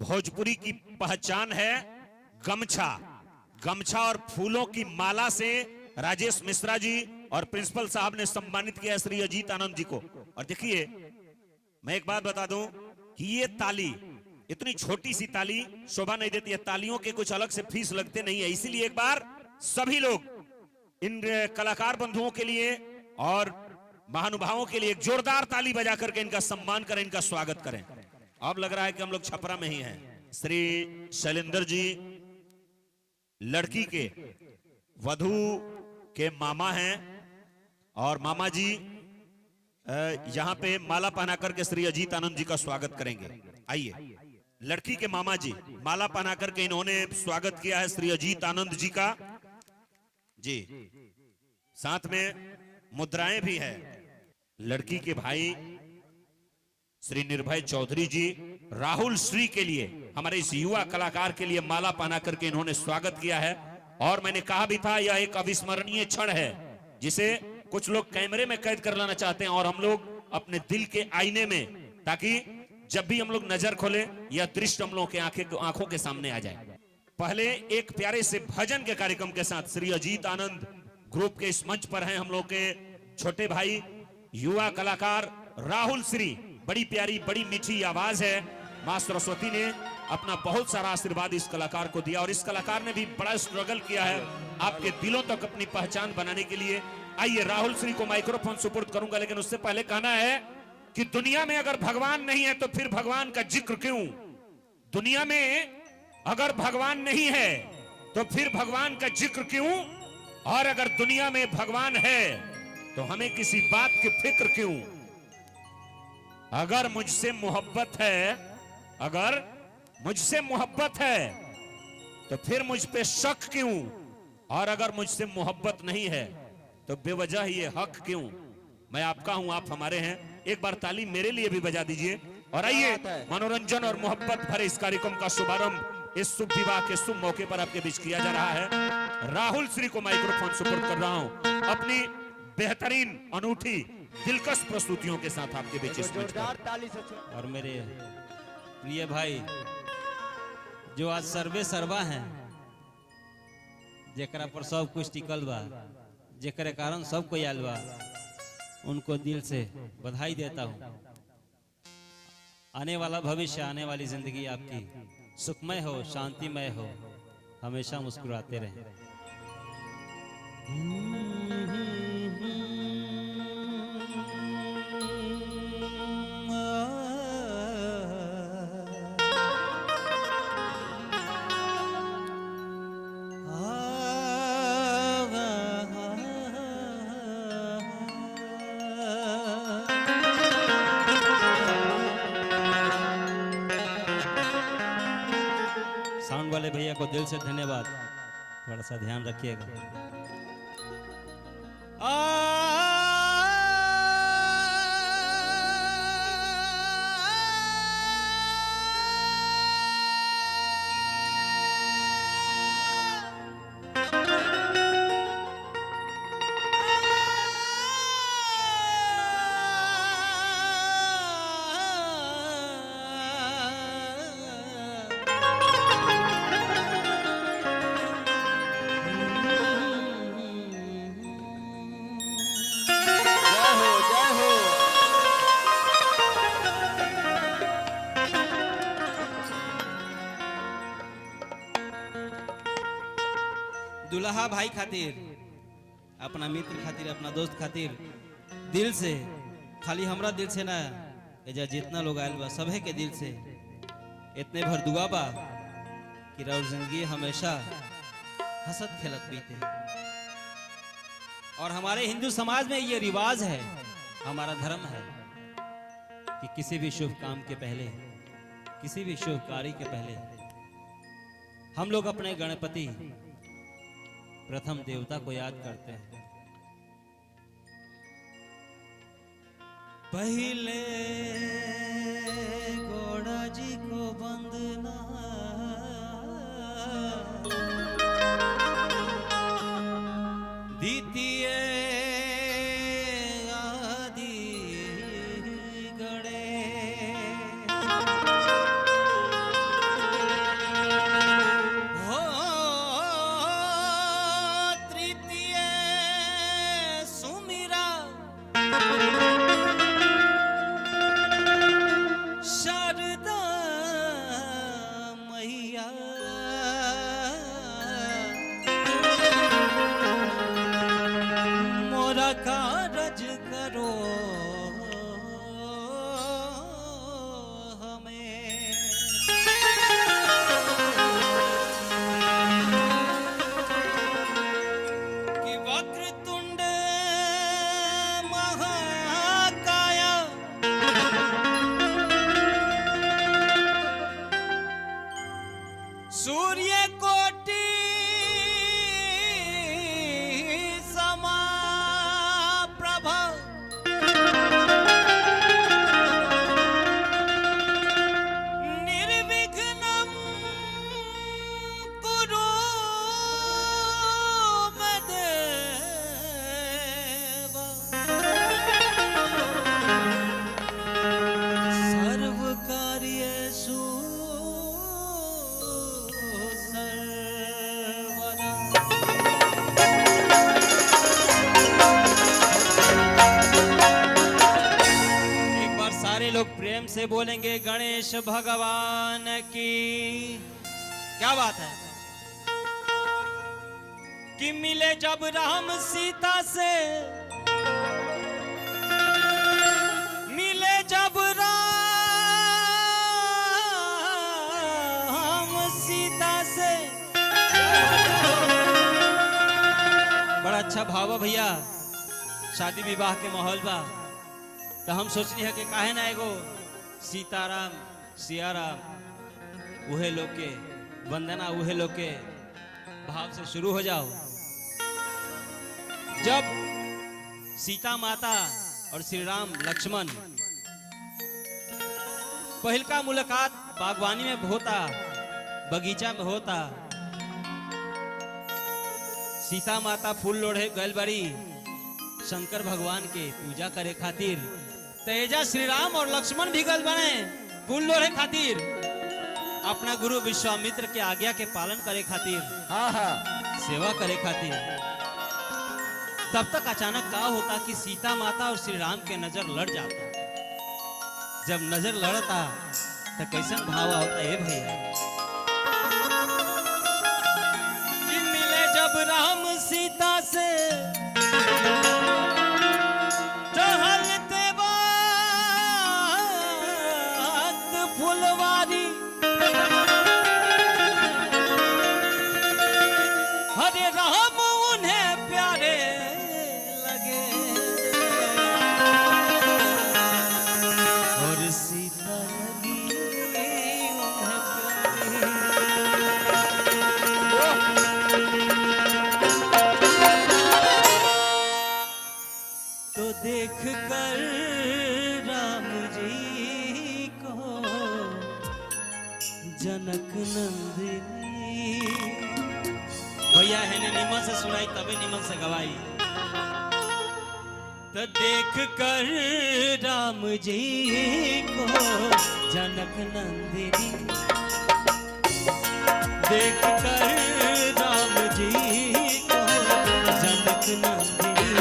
भोजपुरी की पहचान है गमछा। गमछा और फूलों की माला से राजेश मिश्रा जी और प्रिंसिपल साहब ने सम्मानित किया श्री अजीत आनंद जी को। और देखिए, मैं एक बात बता दूं कि ये ताली, इतनी छोटी सी ताली शोभा नहीं देती है। तालियों के कुछ अलग से फीस लगते नहीं है। इसीलिए एक बार सभी लोग इन कलाकार बंधुओं के लिए और महानुभावों के लिए एक जोरदार ताली बजा करके इनका सम्मान करें, इनका स्वागत करें। अब लग रहा है कि हम लोग छपरा में ही हैं। श्री शैलेंद्र जी लड़की के वधू के मामा हैं और मामा जी यहां पे माला पहना करके श्री अजीत आनंद जी का स्वागत करेंगे। आइए, लड़की के मामा जी माला पहना करके इन्होंने स्वागत किया है श्री अजीत आनंद जी का जी। साथ में मुद्राएं भी है। लड़की के भाई श्री निर्भय चौधरी जी राहुल श्री के लिए, हमारे इस युवा कलाकार के लिए माला पहना करके इन्होंने स्वागत किया है। और मैंने कहा भी था, यह एक अविस्मरणीय क्षण है जिसे कुछ लोग कैमरे में कैद कर लाना चाहते हैं और हम लोग अपने दिल के आईने में, ताकि जब भी हम लोग नजर खोले यह दृश्य हम लोग के आंखों के सामने आ जाए। पहले एक प्यारे से भजन के कार्यक्रम के साथ श्री अजीत आनंद ग्रुप के इस मंच पर हैं हम लोग के छोटे भाई युवा कलाकार राहुल श्री। बड़ी प्यारी बड़ी मीठी आवाज है। मां सरस्वती ने अपना बहुत सारा आशीर्वाद इस कलाकार को दिया और इस कलाकार ने भी बड़ा स्ट्रगल किया है आपके दिलों तक अपनी पहचान बनाने के लिए। आइए, राहुल श्री को माइक्रोफोन सुपुर्द करूंगा, लेकिन उससे पहले कहना है कि दुनिया में अगर भगवान नहीं है तो फिर भगवान का जिक्र क्यों? दुनिया में अगर भगवान नहीं है तो फिर भगवान का जिक्र क्यों? और अगर दुनिया में भगवान है तो हमें किसी बात की फिक्र क्यों? अगर मुझसे मोहब्बत है, अगर मुझसे मोहब्बत है तो फिर मुझ पे शक क्यों? और अगर मुझसे मोहब्बत नहीं है तो बेवजह ये हक क्यों? मैं आपका हूं, आप हमारे हैं। एक बार ताली मेरे लिए भी बजा दीजिए। और आइए, मनोरंजन और मोहब्बत भरे इस कार्यक्रम का शुभारंभ इस शुभ विवाह के शुभ मौके पर आपके बीच किया जा रहा है। राहुल श्री को माइक्रोफोन सुपुर्द कर रहा हूं अपनी बेहतरीन अनूठी दिलकश प्रस्तुतियों के साथ आपके बीच इस मंच पर। और मेरे प्रिय भाई जो आज सर्वे सर्वा हैं, जेकरा पर सब कुछ टिकल बा, जेकरे कारण सब कोई आयल बा, उनको दिल से बधाई देता हूं। आने वाला भविष्य, आने वाली जिंदगी आपकी सुखमय हो, शांतिमय हो, हमेशा मुस्कुराते रहें। साउंड वाले भैया को दिल से धन्यवाद, थोड़ा सा ध्यान रखिएगा। दुल्हा भाई खातिर, अपना मित्र खातिर, अपना दोस्त खातिर दिल से, खाली हमरा दिल से ना, एजा जितना लोग आयल बा सभे के दिल से इतने भर दुआ बा कि रउर जिंदगी हमेशा हंसत खेलत बीते। और हमारे हिंदू समाज में ये रिवाज है, हमारा धर्म है कि किसी भी शुभ काम के पहले, किसी भी शुभ कार्य के पहले हम लोग अपने गणपति प्रथम देवता को याद करते हैं। पहले गौड़ा जी को वंदना, द्वितीय आदि गणेश, प्रेम से बोलेंगे गणेश भगवान की। क्या बात है कि मिले जब राम सीता से, मिले जब राम सीता से। बड़ा अच्छा भाव है भैया, शादी विवाह के माहौल बा, तो हम सोचनी है कि काहे ना एगो सीताराम सियाराम उहे लोग के वंदना, उहे लोग के भाव से शुरू हो जाओ। जब सीता माता और श्री राम लक्ष्मण पहल का मुलाकात बागवानी में होता, बगीचा में होता। सीता माता फूल लोढ़े गल बड़ी शंकर भगवान के पूजा करे खातिर, तेजा श्री राम और लक्ष्मण भी गल बने फूल लोढ़े खातिर, अपना गुरु विश्वामित्र के आज्ञा के पालन करे खातिर, सेवा करे खातिर। तब तक अचानक क्या होता कि सीता माता और श्री राम के नजर लड़ जाता। जब नजर लड़ता तो कैसा भाव होता है भैया कि मिले जब राम सीता से, टहलते बात फुलवारी, हरे राम उन्हें प्यारे लगे और सीता लगी उन्हें प्यारी। तो देख कर राम जी को जनक नंदिनी, भैया है ने निमन से सुनाई तबे निमन से गवाई। तो देख कर राम जी को जनक नंदिनी, देख कर राम जी को जनक नंदिनी,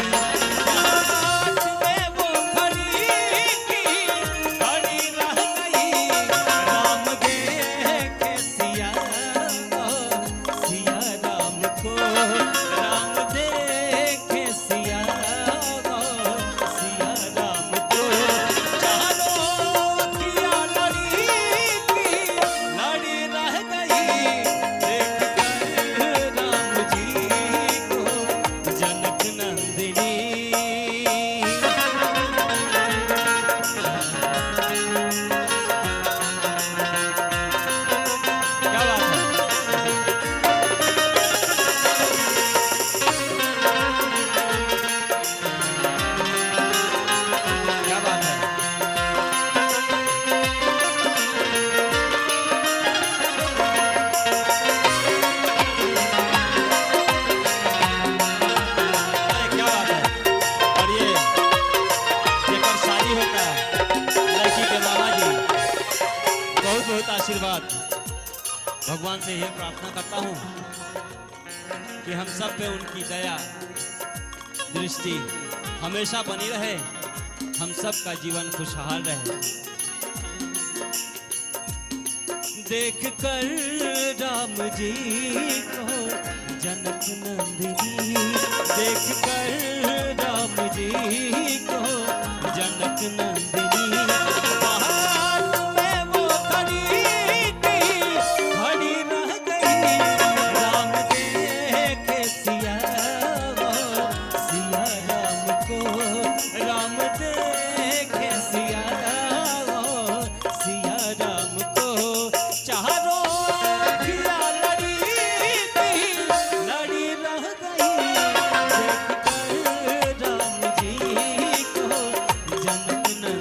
आशीर्वाद भगवान से यह प्रार्थना करता हूं कि हम सब पे उनकी दया दृष्टि हमेशा बनी रहे, हम सब का जीवन खुशहाल रहे। देख कर राम जी को जनक नंदिनी, देख कर राम जी को जनक नंदिनी, जनक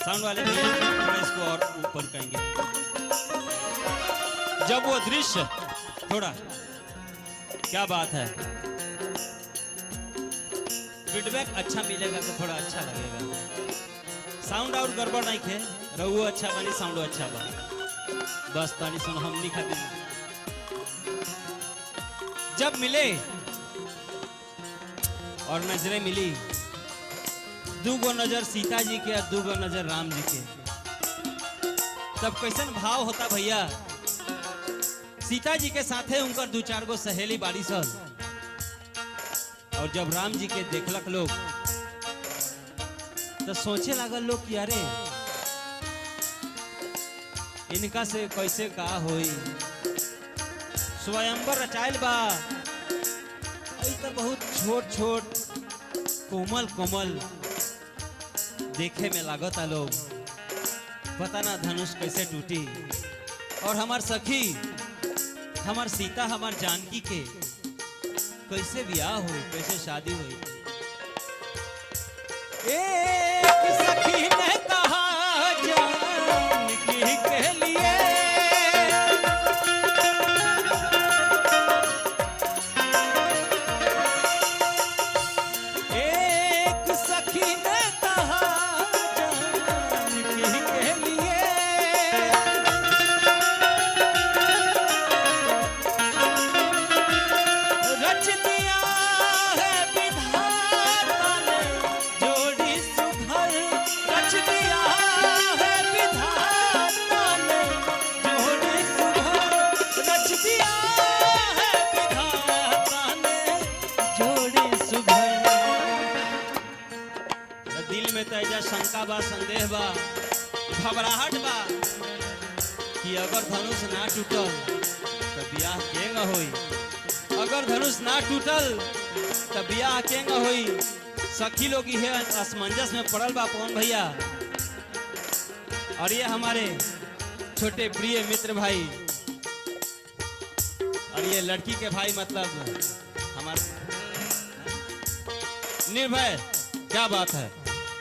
साउंड वाले भैया थोड़ा इसको और ऊपर करेंगे। जब वो दृश्य थोड़ा, क्या बात है, फीडबैक अच्छा मिलेगा तो थोड़ा अच्छा लगेगा। साउंड और गड़बड़ नहीं खे, रहुओ अच्छा बनी, साउंड अच्छा बनी, बस तानी सुन हम नहीं खाते। जब मिले और नजरें मिली, दूगो नजर सीता जी के और दूगो नजर राम जी के, तब कैसन भाव होता भैया। सीता जी के साथे उनकर दो चार गो सहेली बाड़ी सन, और जब राम जी के देखलक लोग तो सोचे लागल लोग कि अरे इनका से कैसे का होई, स्वयंवर रचाइल बा, तो बहुत छोट छोट कोमल कोमल देखे में लागत आ लोग, पता ना धनुष कैसे टूटी। और हमार सखी, हमार सीता, हमार जानकी के कैसे ब्याह हुई, कैसे शादी हुई। एक सखी ने कहा जानकी के लिए, एक सखी ने कहा जानकी के लिए, रच दिया है विधाता ने जोड़ी सुघर, रच दिया है विधाता ने जोड़ी सुघर, रच दिया है विधाता ने जोड़ी सुघर। दिल में तेजा शंका बा, संदेह बा, घबराहट बा कि अगर धनुष ना टूटल तो ब्याह केंगा होई, अगर धनुष ना टूटल तो ब्याह केंगा होई। सखी लोग ये असमंजस में पड़ल बा पवन भैया। और ये हमारे छोटे प्रिय मित्र भाई, और ये लड़की के भाई, मतलब हमारे निर्भय, क्या बात है।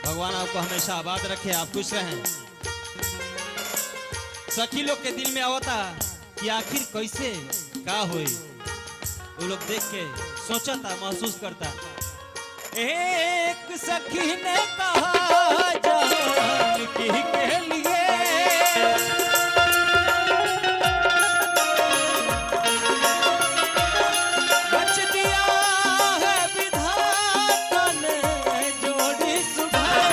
भगवान आपको हमेशा आबाद रखे, आप खुश रहें। सखी लोग के दिल में आवता कि आखिर कैसे का होई, वो लोग देख के सोचता, महसूस करता। एक सखी ने कहा जानकी के लिए, रच दिया है विधाता ने जोड़ी सुघर,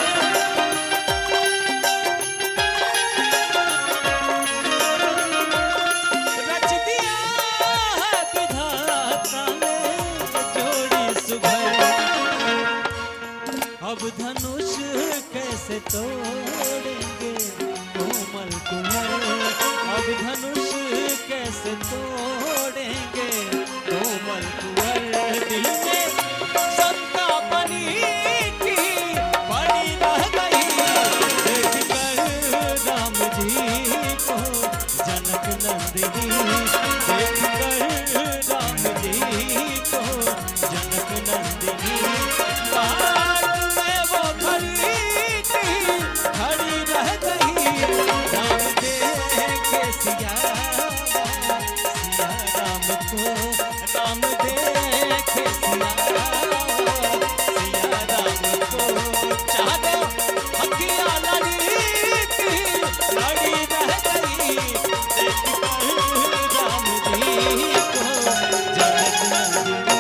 रच दिया है विधाता ने जोड़ी सुघर। अब धनुष कैसे तोड़ेंगे कोमल कुंवर, अब धनुष कैसे तोड़ेंगे कोमल कुंवर। दिल में शंका बनी थी, बड़ी रह गई, देख कर राम जी को जनक नंदिनी, देख कर राम जी को जनक नंदिनी। बाट में वो खड़ी थी, खड़ी रह गई, राम देखे सिया, सिया राम को, राम देखे सिया, सिया राम को। चाहो हकिया लड़ी थी, लड़ी रह गई, देख कर राम जी को जनक नंदिनी,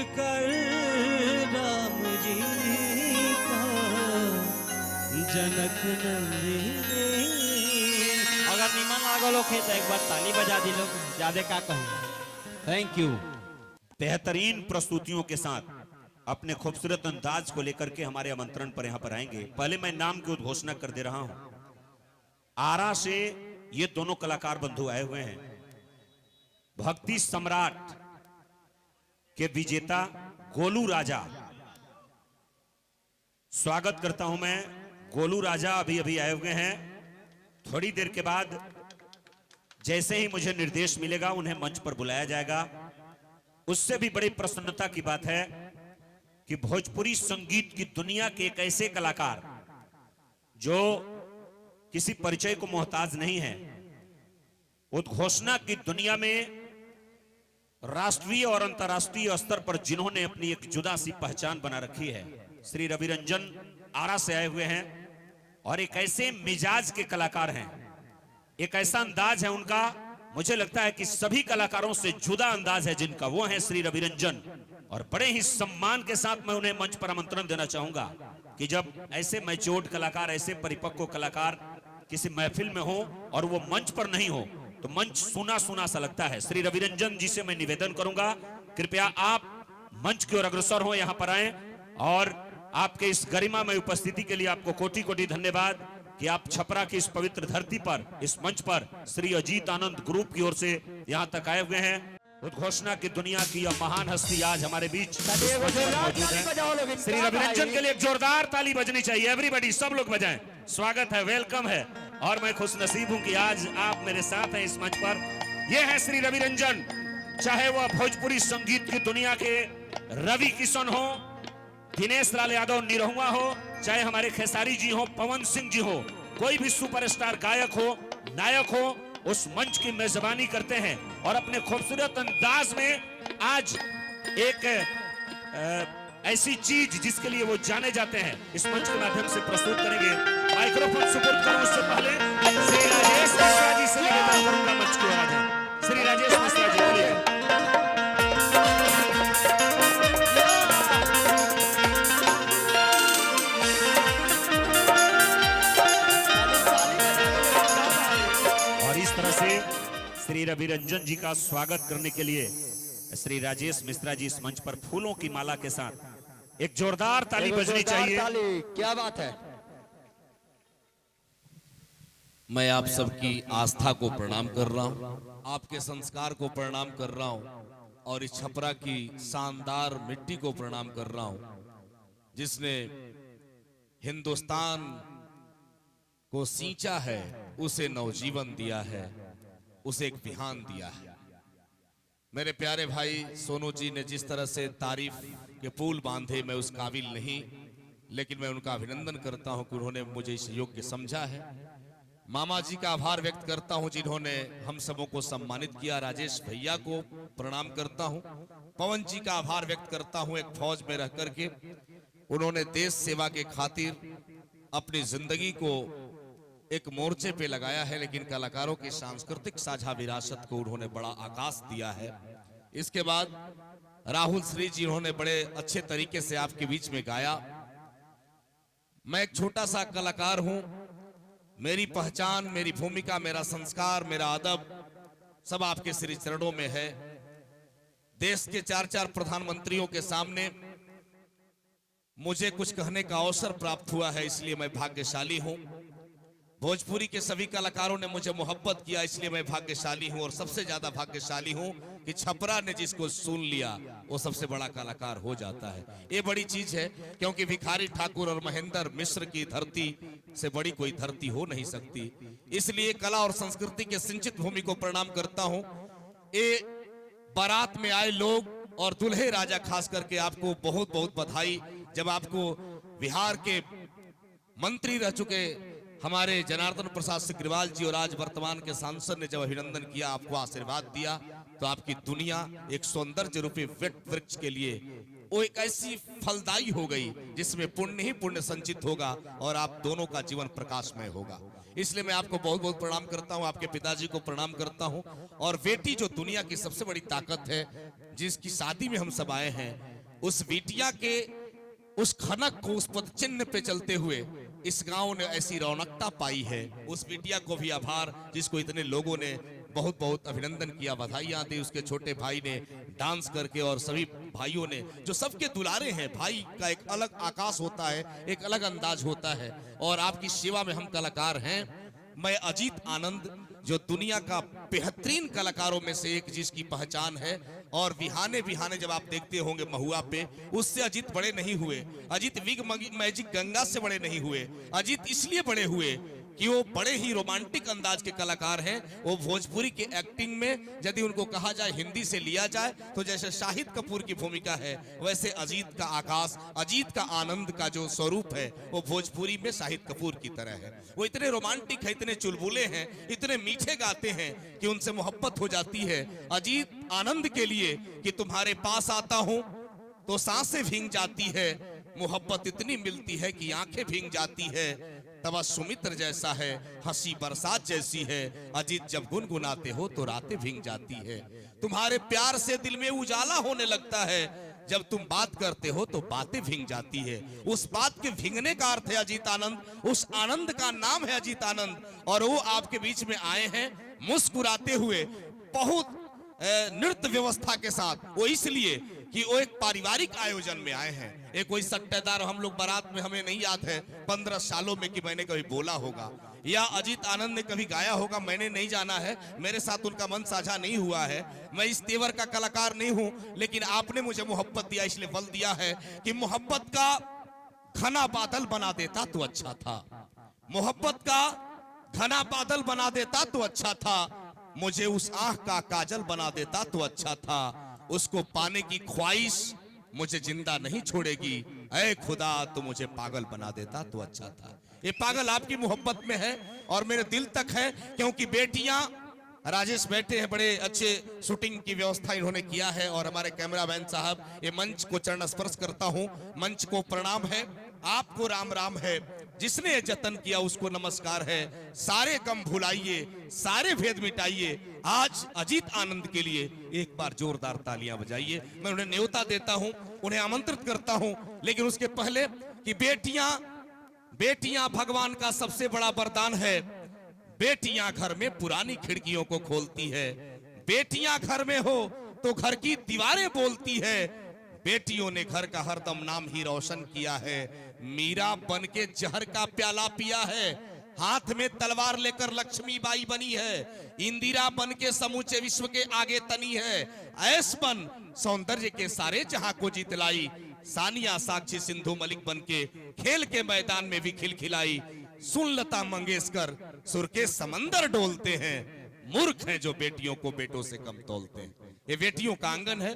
देख कर राम जी को जनक नंदिनी। अगर निमन लागल होखे तो एक बार ताली बजा दी लोग, ज्यादा का कहूं। Thank you. बेहतरीन प्रस्तुतियों के साथ अपने खूबसूरत अंदाज को लेकर के हमारे आमंत्रण पर यहाँ पर आएंगे। पहले मैं नाम की उद्घोषणा कर दे रहा हूं। आरा से ये दोनों कलाकार बंधु आए हुए हैं। भक्ति सम्राट के विजेता गोलू राजा, स्वागत करता हूं मैं। गोलू राजा अभी अभी आए हुए हैं। थोड़ी देर के बाद जैसे ही मुझे निर्देश मिलेगा उन्हें मंच पर बुलाया जाएगा। उससे भी बड़ी प्रसन्नता की बात है कि भोजपुरी संगीत की दुनिया के एक ऐसे कलाकार जो किसी परिचय को मोहताज नहीं है, उद्घोषणा की दुनिया में राष्ट्रीय और अंतर्राष्ट्रीय स्तर पर जिन्होंने अपनी एक जुदा सी पहचान बना रखी है, श्री रवि रंजन आरा से आए हुए हैं और एक ऐसे मिजाज के कलाकार हैं, एक ऐसा अंदाज है उनका, मुझे लगता है कि सभी कलाकारों से जुदा अंदाज है जिनका, वो है श्री रवि रंजन। और बड़े ही सम्मान के साथ मैं उन्हें मंच पर आमंत्रण देना चाहूंगा कि जब ऐसे मैच्योर्ड कलाकार, ऐसे परिपक्व कलाकार किसी महफिल में हो और वो मंच पर नहीं हो तो मंच सुना सुना सा लगता है। श्री रवि रंजन जी से मैं निवेदन करूंगा, कृपया आप मंच की ओर अग्रसर हो, यहां पर आए और आपके इस गरिमा में उपस्थिति के लिए आपको कोटि कोटि धन्यवाद कि आप छपरा की इस पवित्र धरती पर, इस मंच पर श्री अजीत आनंद ग्रुप की ओर से यहां तक आए हुए हैं। उद्घोषणा की दुनिया की यह महान हस्ती आज हमारे बीच मौजूद है। श्री रवि रंजन के लिए एक जोरदार ताली बजनी चाहिए, एवरीबॉडी, सब लोग बजाएं। स्वागत है, वेलकम है और मैं खुश नसीब हूं कि आज आप मेरे साथ हैं इस मंच पर। यह है श्री रवि रंजन, चाहे वह भोजपुरी संगीत की दुनिया के रवि किशन हो, दिनेश लाल यादव निरहुआ हो, चाहे हमारे खेसारी जी हो, पवन सिंह जी हो, कोई भी सुपरस्टार गायक हो, नायक हो, उस मंच की मेजबानी करते हैं और अपने खूबसूरत अंदाज में आज एक ऐसी चीज जिसके लिए वो जाने जाते हैं इस मंच के माध्यम से प्रस्तुत करेंगे। माइक्रोफोन सुपुर्द करूं उससे पहले श्री राजेश मिश्रा जी से निवेदन करूंगा मंच की ओर आ जाए। श्री राजेश मिश्रा जी बोलिए। श्री रवि रंजन जी का स्वागत करने के लिए श्री राजेश मिश्रा जी इस मंच पर फूलों की माला के साथ एक जोरदार ताली बजनी चाहिए। क्या बात है। मैं आप सबकी आस्था को प्रणाम कर रहा हूं, आपके संस्कार को प्रणाम कर रहा हूं और इस छपरा की शानदार मिट्टी को प्रणाम कर रहा हूं जिसने हिंदुस्तान को सींचा है, उसे नवजीवन दिया है, उसे एक बिहान दिया है। मेरे प्यारे भाई सोनू जी ने जिस तरह से तारीफ के पुल बांधे, मैं उस काबिल नहीं, लेकिन मैं उनका अभिनंदन करता हूं कि उन्होंने मुझे इस योग्य समझा है। मामा जी का आभार व्यक्त करता हूं जिन्होंने हम सबों को सम्मानित किया। राजेश भैया को प्रणाम करता हूं। पवन जी का आभार व्यक्त करता हूं, एक फौज में रह करके उन्होंने देश सेवा के खातिर अपनी जिंदगी को एक मोर्चे पे लगाया है, लेकिन कलाकारों की सांस्कृतिक साझा विरासत को उन्होंने बड़ा आकाश दिया है। इसके बाद राहुल श्री जी, उन्होंने बड़े अच्छे तरीके से आपके बीच में गाया। मैं एक छोटा सा कलाकार हूं, मेरी पहचान, मेरी भूमिका, मेरा संस्कार, मेरा अदब सब आपके श्री चरणों में है। देश के 4 प्रधानमंत्रियों के सामने मुझे कुछ कहने का अवसर प्राप्त हुआ है, इसलिए मैं भाग्यशाली हूं। भोजपुरी के सभी कलाकारों ने मुझे मोहब्बत किया, इसलिए मैं भाग्यशाली हूं। और सबसे ज्यादा भाग्यशाली हूं कि छपरा ने जिसको सुन लिया वो सबसे बड़ा कलाकार हो जाता है। ये बड़ी चीज है, क्योंकि भिखारी ठाकुर और महेंद्र मिश्र की धरती से बड़ी कोई धरती हो नहीं सकती। इसलिए कला और संस्कृति के सिंचित भूमि को प्रणाम करता हूं। ये बारात में आए लोग और दुल्हे राजा खास करके आपको बहुत बहुत बधाई। जब आपको बिहार के मंत्री रह चुके हमारे जनार्दन प्रसाद सिग्रीवाल जी और आज वर्तमान के सांसद ने जब अभिनंदन किया, आपको आशीर्वाद दिया, तो आपकी दुनिया एक सौंदर्य रूपी वृक्ष के लिए वो एक ऐसी फलदायी हो गई जिसमें पुण्य ही पुण्य संचित होगा और आप दोनों का जीवन प्रकाशमय होगा। इसलिए मैं आपको बहुत बहुत प्रणाम करता हूं, आपके पिताजी को प्रणाम करता हूं। और बेटी जो दुनिया की सबसे बड़ी ताकत है, जिसकी शादी में हम सब आए हैं, उस बेटिया के उस खनक को उस पद चिन्ह पे चलते हुए इस गांव ने ऐसी रौनकता पाई है। उस बिटिया को भी आभार, जिसको इतने लोगों ने बहुत बहुत अभिनंदन किया, बधाइयां दी। उसके छोटे भाई ने डांस करके और सभी भाइयों ने जो सबके दुलारे हैं, भाई का एक अलग आकाश होता है, एक अलग अंदाज होता है। और आपकी सेवा में हम कलाकार हैं। मैं अजीत आनंद, जो दुनिया का बेहतरीन कलाकारों में से एक, जिसकी पहचान है, और बिहाने बिहाने जब आप देखते होंगे महुआ पे, उससे अजीत बड़े नहीं हुए। अजीत विग मैजिक गंगा से बड़े नहीं हुए। अजीत इसलिए बड़े हुए कि वो बड़े ही रोमांटिक अंदाज के कलाकार हैं। वो भोजपुरी के एक्टिंग में यदि उनको कहा जाए, हिंदी से लिया जाए, तो जैसे शाहिद कपूर की भूमिका है, वैसे अजीत का आकाश, अजीत का आनंद का जो स्वरूप है वो भोजपुरी में शाहिद कपूर की तरह है। वो इतने रोमांटिक है, इतने चुलबुले हैं, इतने मीठे गाते हैं कि उनसे मोहब्बत हो जाती है। अजीत आनंद के लिए कि तुम्हारे पास आता हूं तो सांसें भींग जाती है, मोहब्बत इतनी मिलती है कि आंखें भींग जाती है, तबस्सुमित्र जैसा है, हंसी बरसात जैसी है, अजीत जब गुनगुनाते हो तो रातें भींग जाती है, तुम्हारे प्यार से दिल में उजाला होने लगता है, जब तुम बात करते हो तो बातें भींग जाती है। उस बात के भींगने का अर्थ है अजीत आनंद, उस आनंद का नाम है अजीत आनंद। और वो आपके बीच में आए हैं मुस्कुराते हुए, बहुत नृत्य व्यवस्था के साथ। वो इसलिए कि वो एक पारिवारिक आयोजन में आए हैं। एक कोई सट्टेदार हम लोग बारात में, हमें नहीं याद है 15 सालों में कि मैंने कभी बोला होगा या अजीत आनंद ने कभी गाया होगा, मैंने नहीं जाना है, मेरे साथ उनका मन साझा नहीं हुआ है, मैं इस तेवर का कलाकार नहीं हूं, लेकिन आपने मुझे मोहब्बत दिया, इसलिए बल दिया है कि मोहब्बत का घना बादल बना देता तो अच्छा था, मोहब्बत का घना बादल बना देता तो अच्छा था, मुझे उस आंख का काजल बना देता तो अच्छा था, उसको पाने की ख्वाहिश मुझे जिंदा नहीं छोड़ेगी, ऐ खुदा तो मुझे पागल बना देता तो अच्छा था। ये पागल आपकी मोहब्बत में है और मेरे दिल तक है, क्योंकि बेटियां, राजेश बैठे हैं, बड़े अच्छे शूटिंग की व्यवस्था इन्होंने किया है, और हमारे कैमरामैन साहब, ये मंच को चरण स्पर्श करता हूं, मंच को प्रणाम है, आपको राम राम है, जिसने ये जतन किया उसको नमस्कार है, सारे गम भुलाइए, सारे भेद मिटाइए, आज अजीत आनंद के लिए एक बार जोरदार तालियां बजाइए। मैं उन्हें न्योता देता हूं, उन्हें आमंत्रित करता हूं, लेकिन उसके पहले कि बेटियां भगवान का सबसे बड़ा वरदान है, बेटियां घर में पुरानी खिड़कियों को खोलती है, बेटियां घर में हो तो घर की दीवारें बोलती है, बेटियों ने घर का हरदम नाम ही रोशन किया है, मीरा बन के जहर का प्याला पिया है, हाथ में तलवार लेकर लक्ष्मीबाई बनी है, इंदिरा बन के समूचे विश्व के आगे तनी है, ऐस बन सौंदर्य के सारे जहां को जीत लाई, सानिया साक्षी सिंधु मलिक बन के खेल के मैदान में भी खिलखिलाई, सुन लता मंगेशकर सुर के समंदर डोलते हैं, मूर्ख हैं जो बेटियों को बेटों से कम तोलते हैं। ये बेटियों का आंगन है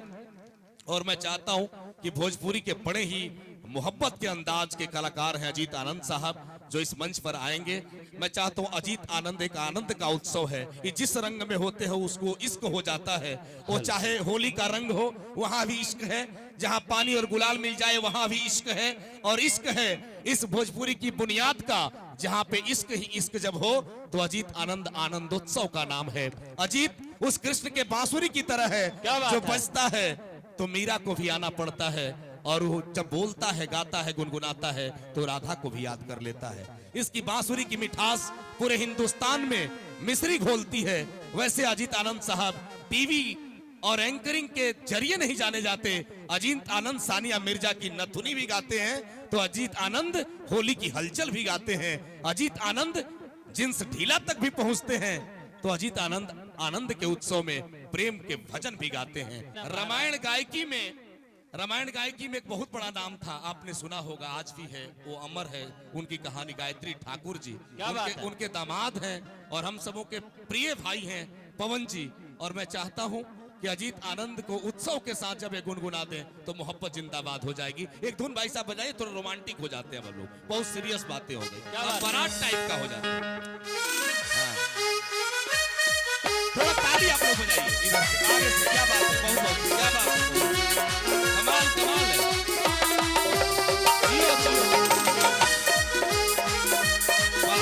और मैं चाहता हूं कि भोजपुरी के बड़े ही मोहब्बत के अंदाज के कलाकार हैं अजीत आनंद साहब, जो इस मंच पर आएंगे। मैं चाहता हूं, अजीत आनंद एक आनंद का उत्सव है, ये जिस रंग में होते हो उसको इश्क हो जाता है, वो चाहे होली का रंग हो वहां भी इश्क है, जहां पानी और गुलाल मिल जाए वहां भी इश्क है, और इश्क है इस भोजपुरी की बुनियाद का, जहां पे इश्क ही इश्क जब हो तो अजीत आनंद आनंदोत्सव का नाम है। अजीत उस कृष्ण के बांसुरी की तरह है जो बजता है तो मीरा को भी आना पड़ता है, और वो जब बोलता है, गाता है, गुनगुनाता है तो राधा को भी याद कर लेता है। इसकी बांसुरी की मिठास पूरे हिंदुस्तान में मिश्री घोलती है। वैसे अजीत आनंद साहब टीवी और एंकरिंग के जरिए नहीं जाने जाते, अजीत आनंद सानिया मिर्जा की नथुनी भी गाते हैं, तो अजीत आनंद होली की हलचल भी गाते हैं, अजीत आनंद जिन्स ढीला तक भी पहुंचते हैं, तो अजीत आनंद आनंद के उत्सव में प्रेम के भजन भी गाते हैं। रामायण गायकी में एक बहुत बड़ा नाम था, आपने सुना होगा, आज भी है, वो अमर है, उनकी कहानी गायत्री ठाकुर जी, उनके दामाद हैं और हम सबों के प्रिय भाई हैं पवन जी। और मैं चाहता हूं कि अजीत आनंद को उत्सव के साथ जब ये गुनगुना दें तो मोहब्बत जिंदाबाद हो जाएगी। एक धुन भाई साहब बजाइए, थोड़ा रोमांटिक हो जाते हैं हम लोग, बहुत सीरियस बातें हो गई, बारात टाइप का हो जाता है। थोड़ा ताली आप लोग बजाइए इधर से, आगे से, क्या बात है, बहुत बहुत क्या बात है, कमाल कमाल है, जियो जियो, वाह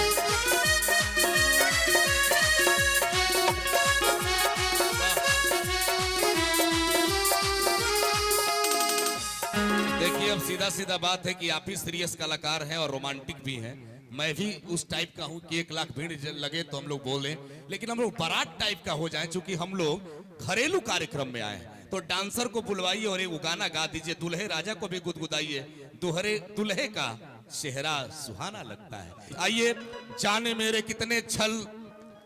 देखिए, अब सीधा सीधा बात है कि आप ही सीरियस कलाकार हैं और रोमांटिक भी हैं, मैं भी उस टाइप का हूं कि 1 लाख भीड़ लगे तो हम लोग बोलें, लेकिन हम लोग बारात टाइप का हो जाए, चूंकि हम लोग घरेलू कार्यक्रम में आए हैं, तो डांसर को बुलवाइए और एक गाना गा दीजिए, दुल्हे राजा को भी गुदगुदाइए, दुल्हे का चेहरा सुहाना लगता है। आइए, जाने मेरे कितने छल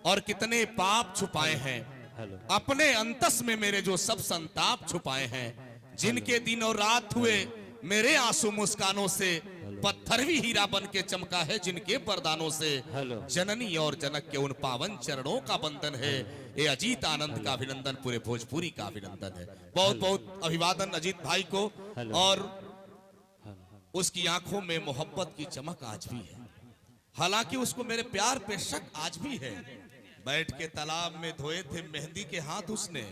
और कितने पाप छुपाए हैं, अपने अंतस में मेरे जो सब संताप छुपाए हैं, जिनके दिन और रात हुए मेरे आंसू मुस्कानों से पत्थर भी हीरा बन के चमका है, जिनके वरदानों से जननी और जनक के उन पावन चरणों का बंधन है। ये अजीत आनंद का अभिनंदन, पूरे भोजपुरी का अभिनंदन है। बहुत बहुत अभिवादन अजीत भाई को। और उसकी आंखों में मोहब्बत की चमक आज भी है, हालांकि उसको मेरे प्यार पे शक आज भी है। बैठ के तालाब में धोए थे मेहंदी के हाथ उसने,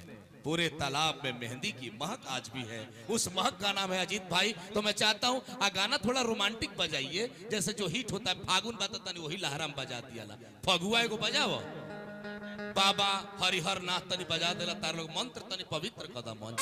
पूरे तालाब में मेहंदी की महक आज भी है। उस महक का नाम है अजीत भाई। तो मैं चाहता हूँ आ गाना थोड़ा रोमांटिक बजाइए, जैसे जो हिट होता है फागुन बता वही लहरा में बजा दिया। फगुआ को बजाओ, बाबा हरिहर नाथ तनी बजा देला, तार लोग मंत्र तनी पवित्र कदम मन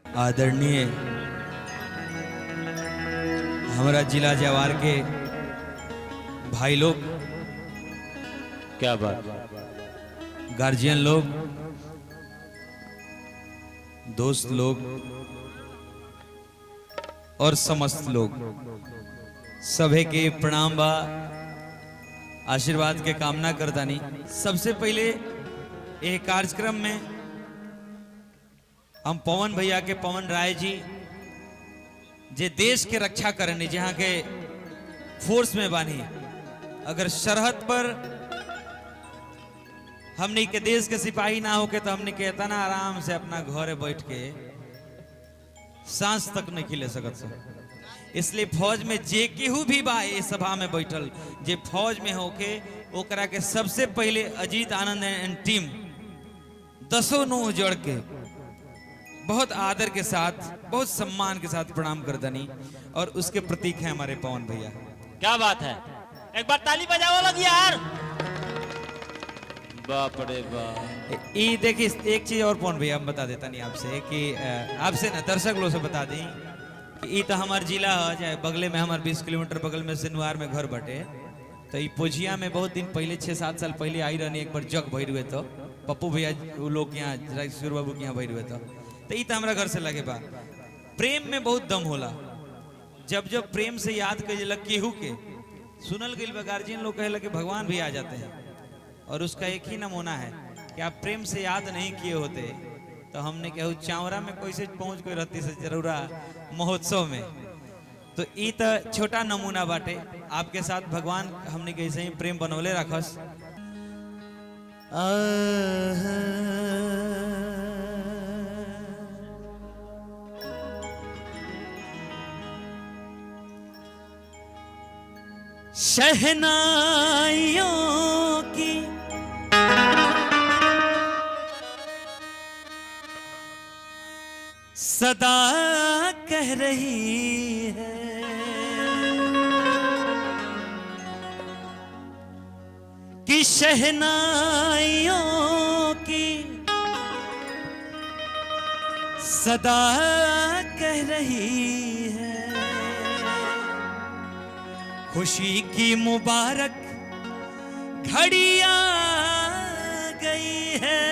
आदरणीय हमारा जिला जवार के भाई लोग, क्या बात, गार्जियन लोग, दोस्त लोग और समस्त लोग, सभी के प्रणाम बा, आशीर्वाद के कामना करता नहीं। सबसे पहले एक कार्यक्रम में हम पवन भैया के, पवन राय जी जे देश के रक्षा करने, जहां के फोर्स में बानी, अगर सरहद पर हमने के देश के सिपाही ना होके तो हमने के इतना आराम से अपना घरे बैठ के सांस तक नहीं खिले सकत सब। इसलिए फौज में जे केहू भी बा ये सभा में बैठल, जे फौज में होके ओकरा के सबसे पहले अजीत आनंद एंड टीम 10 नोह जोड़ के बहुत आदर के साथ, बहुत सम्मान के साथ प्रणाम कर दनी। और उसके प्रतीक है हमारे पवन भैया। क्या बात है, एक बार ताली बजाओ लग यार। बाप रे बाप। ये देखिए एक चीज और पवन भैया हम बता देता नहीं आपसे कि आपसे ना दर्शक लोग से बता दी कि ये तो हमार जिला है, चाहे बगले में हमारे 20 किलोमीटर बगल में सिनुआर में घर बटे। तो ये पोजिया में बहुत दिन पहले 6-7 साल पहले आई रहनी, एक बार जग भर हुए तो पप्पू भैया वो लोग यहाँ राजेश्वर बाबू के यहाँ भर हुए तो ये तो हमारा घर से लगे बा। प्रेम में बहुत दम होला, जब जब प्रेम से याद कर केहू के सुनल गई बा, गार्जियन लोग कहे कि भगवान भी आ जाते हैं। और उसका एक ही नमूना है कि आप प्रेम से याद नहीं किए होते तो हमने कहू चावरा में कैसे पहुंच कोई रहती से जरूरा महोत्सव में। तो ये तो छोटा नमूना बाटे, आपके साथ भगवान हमने कैसे ही प्रेम बनौले रखस। शहनाइयों की सदा कह रही है, कि शहनाइयों की सदा कह रही है, खुशी की मुबारक घड़ी आ गई है।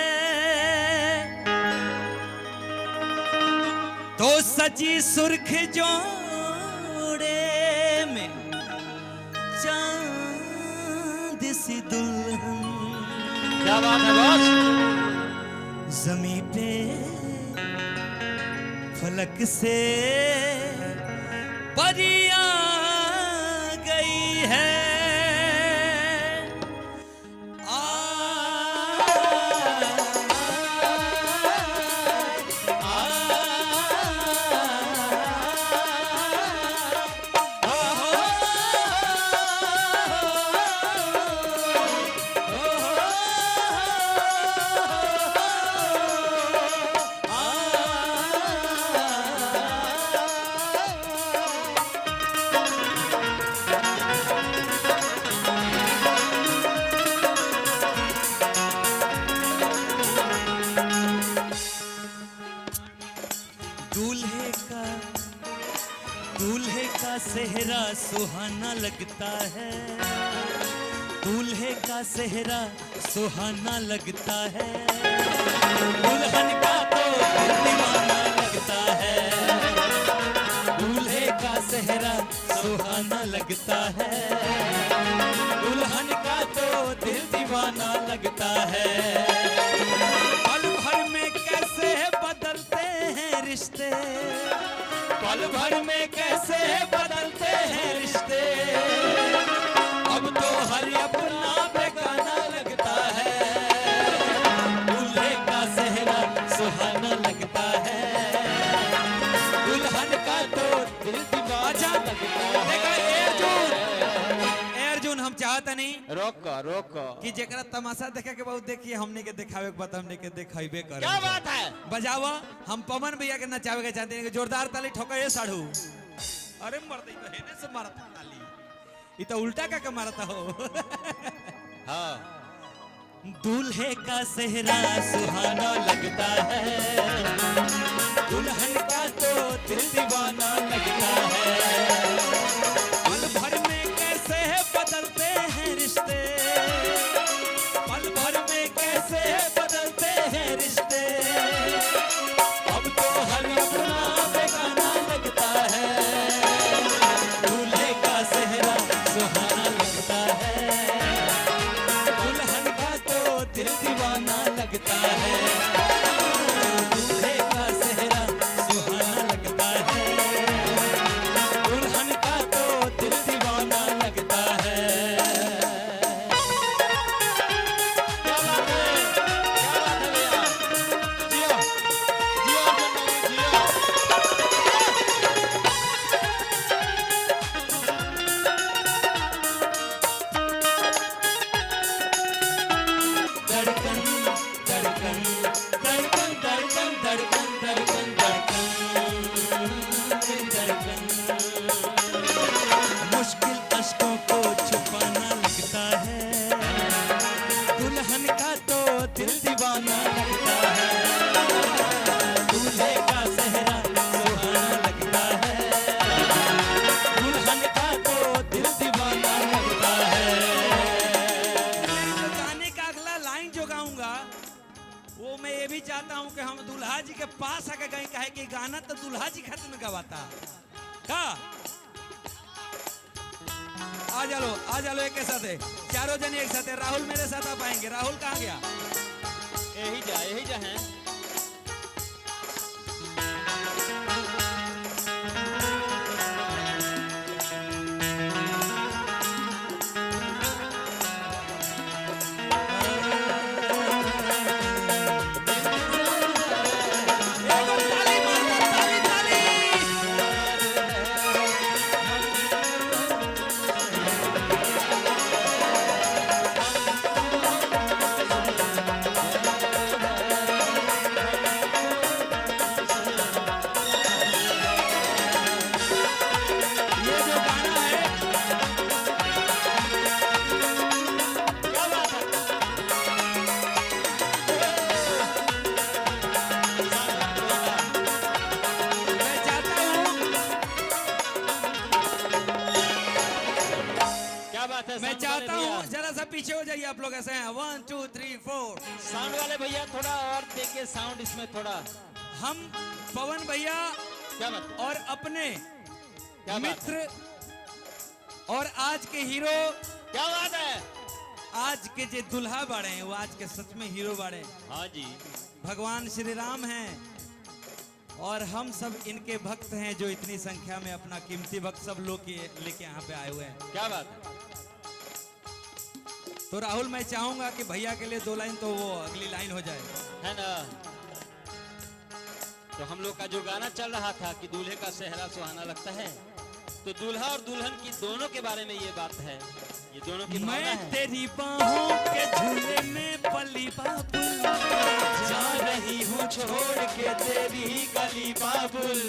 तो सजी सुर्ख जोड़े में चांद सी दुल्हन, क्या बात है बॉस। जमी पे फलक से परिया गई है। सेहरा सुहाना लगता है, दूल्हे का सेहरा सुहाना लगता है, दुल्हन का तो दिल दीवाना लगता है, दूल्हे का सेहरा सुहाना लगता है, दुल्हन का तो दिल दीवाना लगता है। पल भर में कैसे बदलते हैं रिश्ते, पल भर में कैसे बदलते हैं रिश्ते, अब तो हर अपना बेगाना लगता है, दूल्हे का सेहरा सुहाना लगता है, दुल्हन का तो दिल दीवाना लगता है। अर्जुन हम चाहता नहीं रोक कि जेकरा तमाशा देखे के बहुत देखिए, हमने के दिखावे के बाद हमने के दिखाइबे करे। क्या बात है? बजावा, हम पवन भैया के नचावे के चाहते हैं कि जोरदार ताली ठोकाए साढ़ू। अरे मर दे तो हेने से मारता ताली, ये तो उल्टा का मारता हो। हाँ दूल्हे का सेहरा सुहाना लगता है, दुल्हन का तो दिल दीवाना लगता है, पल भर में कैसे बदलते हैं रिश्ते, पल भर में कैसे बदलते हैं रिश्ते, अब तो हर अपना बेगाना लगता है, दूल्हे का सेहरा सुहाना लगता है, दुल्हन का तो दिल दीवाना लगता है, दूल्हे का सेहरा सुहाना लगता है, दुल्हन का तो दिल दीवाना लगता है। क्या बात है भैया, जियो जियो अर्जुन बाबू, जियो। धड़कन धड़कन धड़कन धड़कन धड़कन धड़कन धड़कन धड़कन, मुश्किल अश्कों को छुपाना लगता है, दुल्हन का तो दिल दीवाना लगता है, दूल्हे का सेहरा सुहाना लगता है, दुल्हन का तो दिल दीवाना लगता है। गाने का अगला लाइन जो गाऊंगा वो मैं ये भी चाहता हूं कि हम दूल्हा जी के पास आके गए, कहे कि गाना तो दूल्हा जी खातिर में गवाता का। आ जालो एक साथ है, चारों जने एक साथ है। राहुल मेरे साथ आप आएंगे। राहुल कहाँ गया? यही जा है। मैं चाहता हूँ जरा सा पीछे हो जाइए आप लोग। ऐसे हैं 1 2 3 4। साउंड वाले भैया थोड़ा और देखिए साउंड इसमें थोड़ा। हम पवन भैया क्या बात? और अपने क्या बात मित्र और आज के हीरो, क्या बात है? आज के जो दुल्हा बाड़े हैं वो आज के सच में हीरो बाड़े। हाँ जी, भगवान श्री राम हैं और हम सब इनके भक्त हैं जो इतनी संख्या में अपना कीमती वक्त सब लोग लेके यहाँ पे आए हुए हैं। क्या बात है? तो राहुल मैं चाहूंगा कि भैया के लिए 2 लाइन तो वो अगली लाइन हो जाए, है ना? तो हम लोग का जो गाना चल रहा था कि दूल्हे का सेहरा सुहाना लगता है, तो दूल्हा और दुल्हन की दोनों के बारे में ये बात है, ये दोनों की भावना मैं है। तेरी बाहों के झूले में पली बाबुल, जा रही हूँ छोड़ के तेरी गली बाबुल।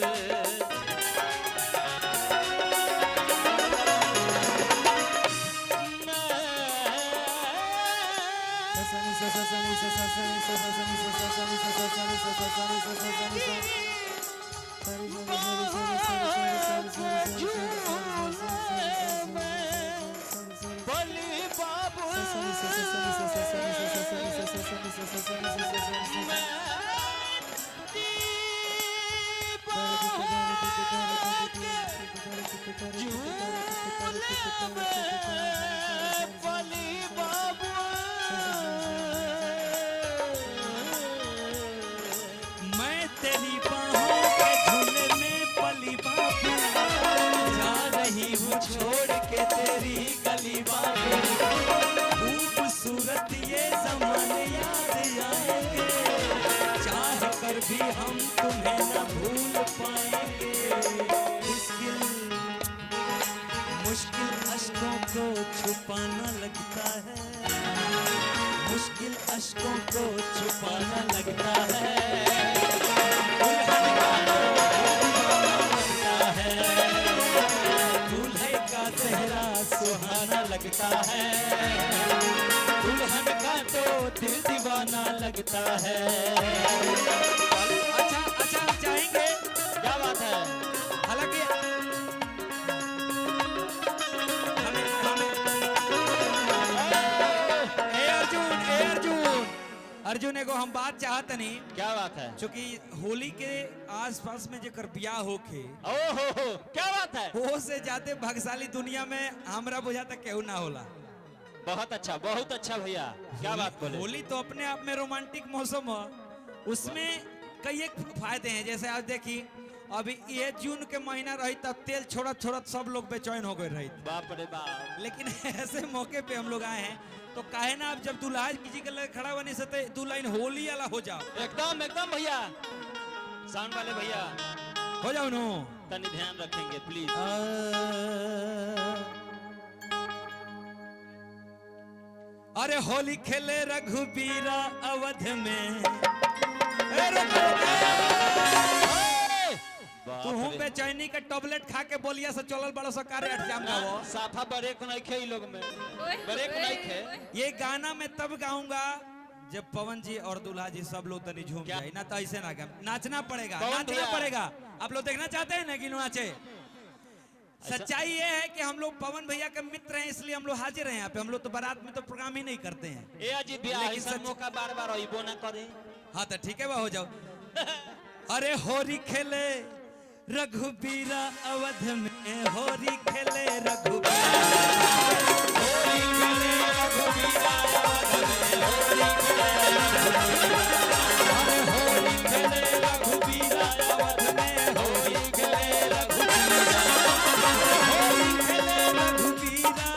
मैं तेरी बाहों के झूले में पली बाबू, जा रही हूँ छोड़ के तेरी गली बाबू। खूबसूरत ये ज़माने याद आएंगे, चाह कर भी हम तुम्हें न भूल पाएंगे। मुश्किल मुश्किल अश्कों को छुपाना लगता है, मुश्किल अश्कों को छुपाना लगता है। दूल्हे का चेहरा सुहाना लगता है, दुल्हन का तो दिल दीवाना लगता है। अच्छा अच्छा जाएंगे, क्या बात है? हालांकि अर्जुन एगो हम बात चाहत नहीं, क्या बात है? चूंकि होली के आसपास में जेकर ब्याह होखे, ओहो, क्या बात है? वो से जाते भाग्यशाली दुनिया में हमरा बुझाता केहू ना होला। बहुत अच्छा भैया, क्या बात बोले? होली तो अपने आप में रोमांटिक मौसम है, उसमें कई एक फायदे हैं। जैसे आप देखी अभी ये जून के महीना रही तब तेल छोड़त छोड़त सब लोग बेचैन हो गए रही, बाप रे बाप। लेकिन ऐसे मौके पे हम लोग आए हैं तो काहे ना आप जब दुल्हा किसी के लिए खड़ा बनी सकते दो लाइन होली वाला हो जाओ। एकदम एकदम भैया, साउंड वाले भैया हो जाओ नो, तनी ध्यान रखेंगे प्लीज। अरे होली खेले रघुबीरा अवध में, तू हूँ बेचैनी के टैबलेट खा के बोलिया से चलल बड़ा सा कार्य एग्जाम गावो। साफा ब्रेक नहीं खे लोग में, ब्रेक नहीं खे। ये गाना मैं तब गाऊंगा जब पवन जी और दुल्हा जी सब लोग तनी झूम जाए, ना तो ऐसे ना गा, नाचना पड़ेगा, नाचना पड़ेगा। आप लोग देखना चाहते हैं ना कि नाचे? सच्चाई ये है कि हम लोग पवन भैया के मित्र हैं, इसलिए हम लोग हाजिर हैं यहाँ पे। हम लोग तो बारात में तो प्रोग्राम ही नहीं करते हैं। ए अजी ब्याह ऐसा मौका बार बार अइबो ना करे। हाँ तो ठीक है, वह हो जाओ। अरे होरी खेले रघुबीरा अवध में, होरी खेले रघुबीरा, होरी खेले रघुबीरा अवध में, होरी खेले रघुबीरा अवध में, होरी खेले रघुबीरा, होरी खेले रघुबीरा,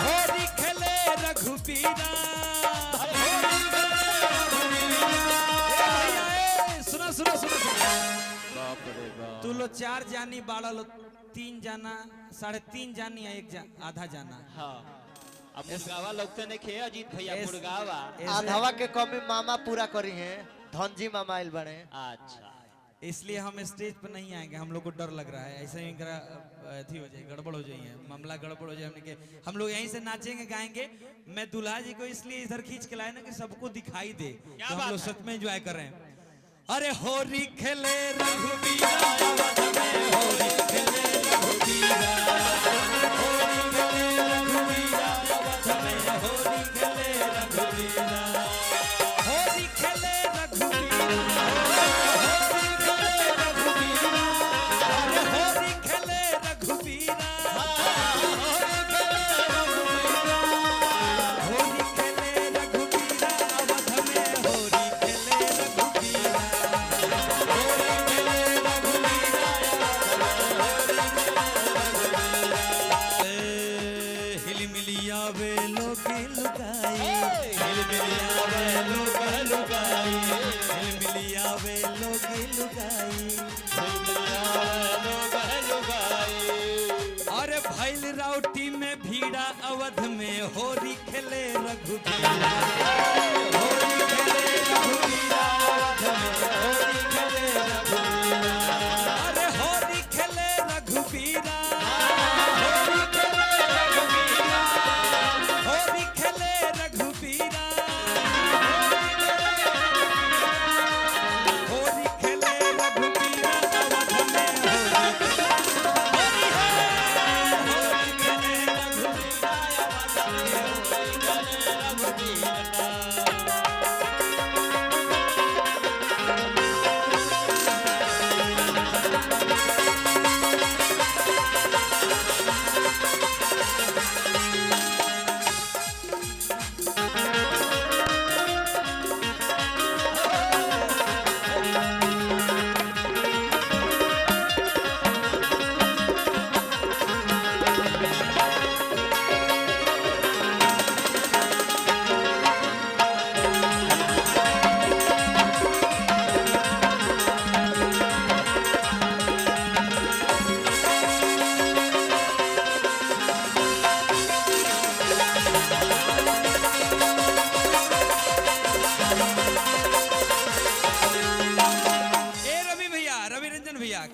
होरी खेले रघुबीरा। सुनो तू लो 4 जानी बाड़ा लो 3 जाना 3.5 जानी है, आधा जाना। हाँ, अब मुर्गावा लगते नहीं खे अजीत भैया, मुर्गावा आधावा के कमी मामा पूरा करी हैं, धनजी मामा आइल बने। अच्छा, इसलिए हम स्टेज पर नहीं आएंगे, हम लोग को डर लग रहा है। ऐसे ही अथी हो जाए, गड़बड़ हो जाए, मामला गड़बड़ हो जाए। हमने के हम लोग यहीं से नाचेंगे गाएंगे। मैं दुल्हा जी को इसलिए इधर खींच के लाया ना कि सबको दिखाई दे तो हम लोग सच में एंजॉय कर रहे हैं। अरे होरी खेले रघुबीरा अवध में, होरी खेले रघुबीरा, होरी खेले रघुबीरा अवध में, होरी खेले रघुबीरा, होरी खेले रघुबीरा, होरी खेले रघुबीरा, अरे होरी खेले रघुबीरा, होरी खेले रघुबीरा अवध में, होरी खेले रघुबीरा। हिलमिलियावे लोग लुगाई, हिलमिलियावे लोग लुगाई, हिलमिलियावे लोग लुगाई। अरे भैल राउटी में भीड़ा अवध में, होरी खेले रघुबीरा, होरी खेले रघुबीरा अवध में, होरी खेले रघुबीरा, अरे होरी खेले रघुबीरा, होरी खेले रघुबीरा, होरी खेले रघुबीरा, होरी खेले रघुबीरा अवध में, होरी खेले रघुबीरा अवध में,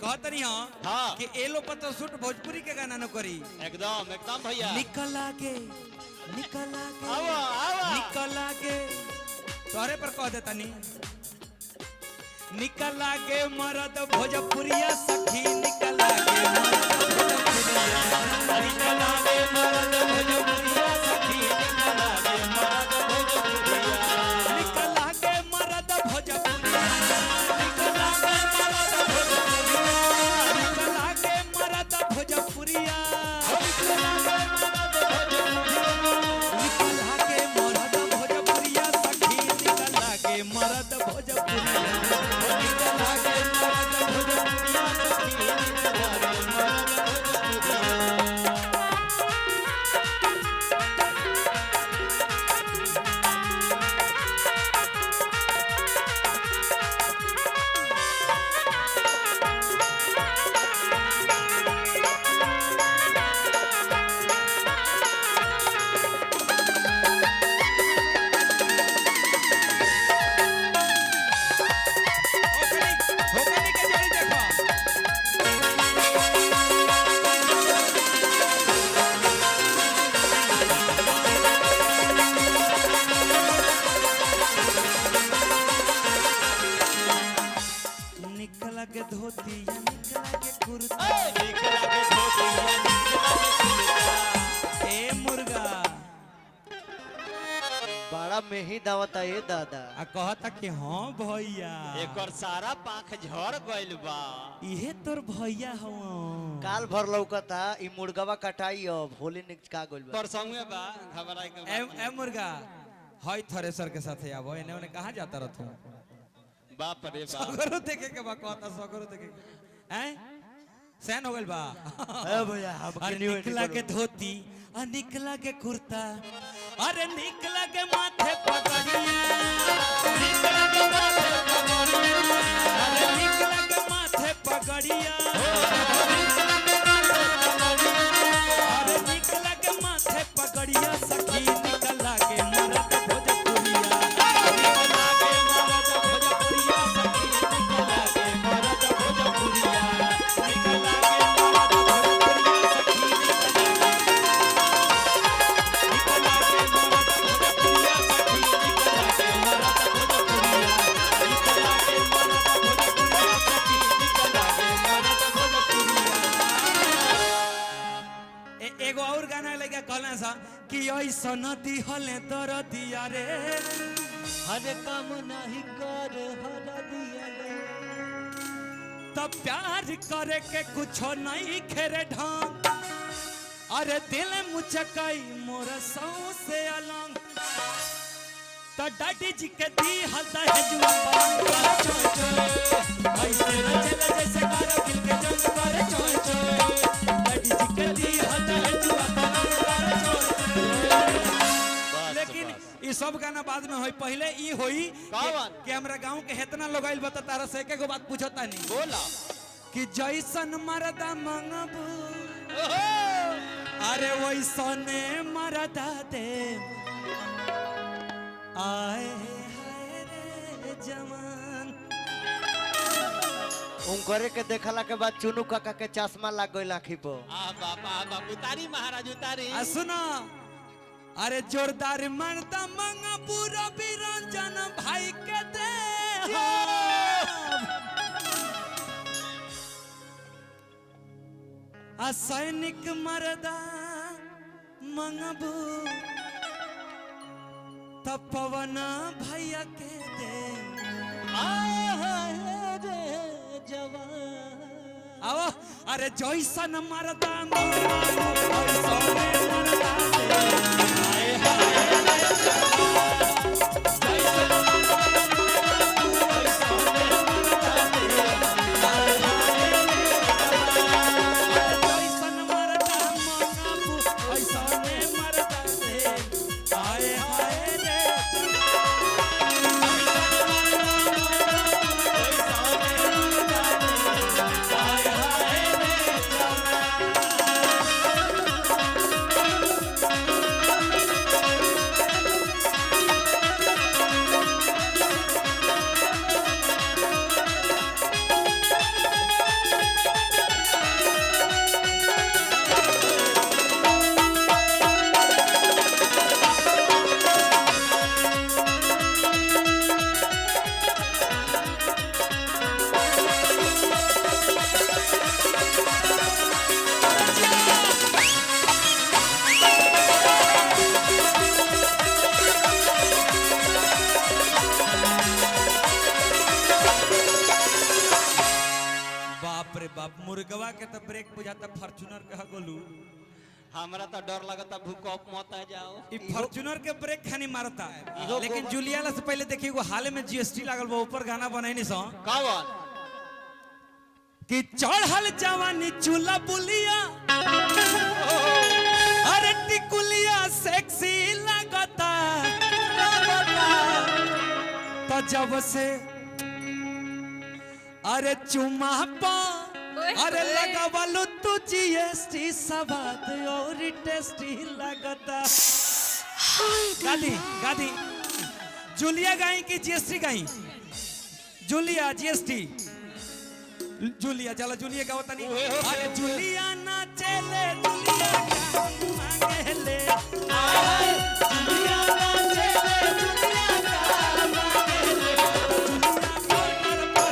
कहत नहीं हो हाँ। कि एलो पतो सूट भोजपुरी के गाना न करी एकदम एकदम भैया निकल आगे आओ आओ निकल आगे तोरे पर कह देता नी निकल आगे मरद भोजपुरिया सखी निकल आगे निकल आगे मरद भोजपुरिया सखी निकल आगे मरद भोजपुरिया निकल आगे मरद भोजपुरिया निकल आगे मरद भोजपुरिया निकल आगे मरद भोजपुरिया निकल आगे मरद भोजपुरिया निकल आगे मरद भोजपुरिया सखी निकल आगे मरद भोजपुरिया निकल आगे मरद भोजपुरिया सखी निकल आगे मरद भोजपुरिया होकनी के जोड़ी देखो निकल के धोती निकल के कुर्ता निकल आगे धोतिया निकल आगे कुर्ता ए मुर्गा बड़ा मेही दावता ये दादा। आ कहता कि हाँ भैया एक और सारा पाख झड़ गइल बा इहे तोर भैया हवन काल भर लौकता ई मुर्गवा कटाई अब होली निका गइल बा। परसंगे बा घबराई के ए मुर्गा हई थ्रेसर के साथे आबो एने ओने कहां जाता रहतू बाप रे बाप सगरो देखे के बा कहता सगरो देखे के हैं सैन हो गइल बा ए भैया हम अरे किन्हीं निकला के धोती आ निकला के कुर्ता अरे निकला के माथे पगड़िया निकल आगे माथे पगड़िया अरे निकला के माथे पगड़िया अरे निकला के माथे पगड़िया सखी निकला के मरद भोजपुरिया निकल आगे मरद भोजपुरिया सखी निकल आगे मरद भोजपुरिया निकल आगे मरद भोजपुरिया सखी निकल आगे मरद भोजपुरिया सखी निकल आगे मरद भोजपुरिया निकल आगे मरद भोजपुरिया सखी निकल आगे मरद भोजपुरिया एगो और गाना लगा कहला सा कि ऐसा नदी हले दर दिया रे हर काम नहीं कर हर दिया ले तब प्यार करे के कुछो नहीं खेरे ढंग अरे दिल मुचकाई मोर सौ से अलंग तो डाडी जी के दी हलता है जुआ कर चोय चोय ऐसे न चले जैसे कारगिल के जंग कर चोय चोय डाडी जी के दी हलता है जुआ कर चोय लेकिन ये सब गाना बाद में होई पहले ई होई कौन? कि हमरा गांव के हेतना लोग आइल बता तारा से एकेगो बात पूछता नहीं बोला कि जैसन मरदा मंगबू अरे वैसने मरदा दे आए हाय रे जवान उनकरे के देखला के बाद चुनू काका के चश्मा लग गइल आँखी पर। आ बाबा उतारी महाराज उतारी आ सुनो अरे जोरदार मरदा मंगबू रवि रंजन भाई के दे आ सैनिक मरदा मंगबू तब पवन भैया के दे आए हाय रे जवान आओ अरे जैसन मरदा मंगबू वैसने मरदा दे आए हाय रे जवान जैसे जैसन मरदा मंगबू वैसने मरदा दे आए हाय रे बाप मुर्गवा के तो ब्रेक बुझाता फॉर्च्यूनर के गोलू हमरा तो डर लगता भूकंप मत आ जाओ। ई फॉर्च्यूनर के ब्रेक खानी मारता इहो लेकिन गोबर- जूलियाला से पहले देखिए वो हाल में जीएसटी लागल बा ऊपर गाना बनैनी सो कौन कि चढ़ल जवानी चूल्हा बुलिया अरे टिकुलिया सेक्सी लगता तो जब से अरे चुमा पा अरे लगावलो तू जीएसटी सवाद और टेस्टी लगता गादी गादी जूलिया गाई की जीएसटी गाई जूलिया जीएसटी जूलिया चलो जूलिया गाओ तनी अरे जूलिया ना चले जूलिया का मांगेले जूलिया ना चले जूलिया का मांगेले जूलिया कोटर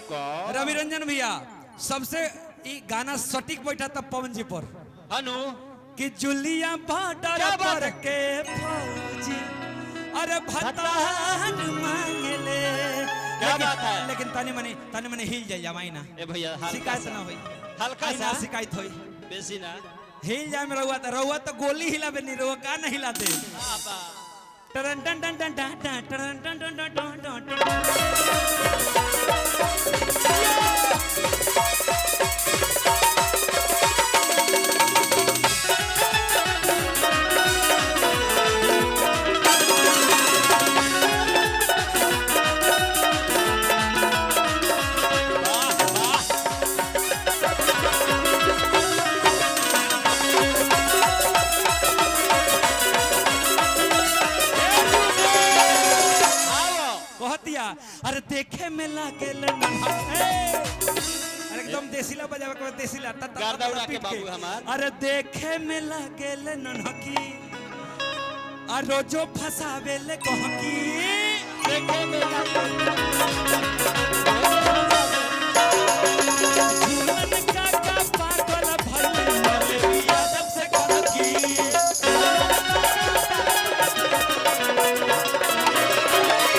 पर रवि रंजन भैया सबसे ई गाना सटीक बैठा था पवन जी पर हनु कि जुलिया बॉर्डर क्या बात पर है? के फौजी अरे भतान मांगले क्या बात है? लेकिन तनी मनी हिल जाए जमाई ना ए भैया हल्का शिकायत सा- ना होई हल्का आई ना सा शिकायत होई बेसी ना हिल जाए में रहुआ तो गोली हिलाबे नहीं रहुआ का नहीं हिलाते बाबा टरन टन टन टन टन टन टरन टन टन टन टन टन टन कहतिया अरे देखे में लागेल नन्हा अरे एकदम देसीला बजावे के देसीला गर्दा उड़ा के बाबू हमार। अरे देखे में लागेल नन्हकी आ रोजो फसावेले कहकी देखे में झूलन काका पागल भइल मरे यादव से कहकी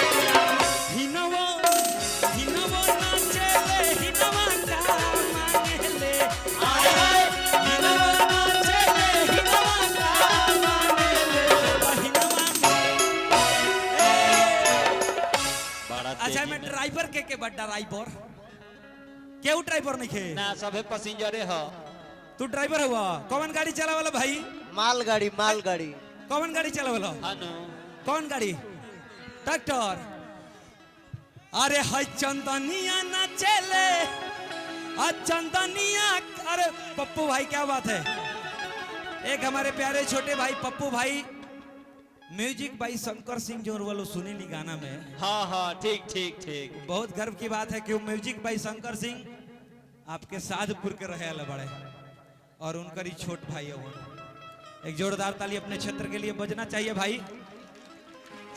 हिनवा हिनवा नाचेले हिनवा का मांगेले आय हाय हिनवा नाचेले हिनवा का मांगेले हिनवा बड़ा अच्छा मैं ड्राइवर के बड़ा ड्राइवर केहू ड्राइवर नहीं खे ना सभे पैसेंजरे हो तू ड्राइवर हुआ कौन गाड़ी चलावाला भाई मालगाड़ी मालगाड़ी कौन गाड़ी चलावाला हनु कौन गाड़ी ट्रैक्टर अरे हाय चंदनिया ना चले आज चंदनिया अरे पप्पू भाई क्या बात है एक हमारे प्यारे छोटे भाई पप्पू भाई म्यूजिक भाई शंकर सिंह जो वालों सुनी ली गाना में हाँ हाँ ठीक ठीक ठीक बहुत गर्व की बात है कि वो म्यूजिक भाई शंकर सिंह आपके साधपुर के रहे वाले बड़े और उनका ही छोट भाई है वो एक जोरदार ताली अपने क्षेत्र के लिए बजना चाहिए भाई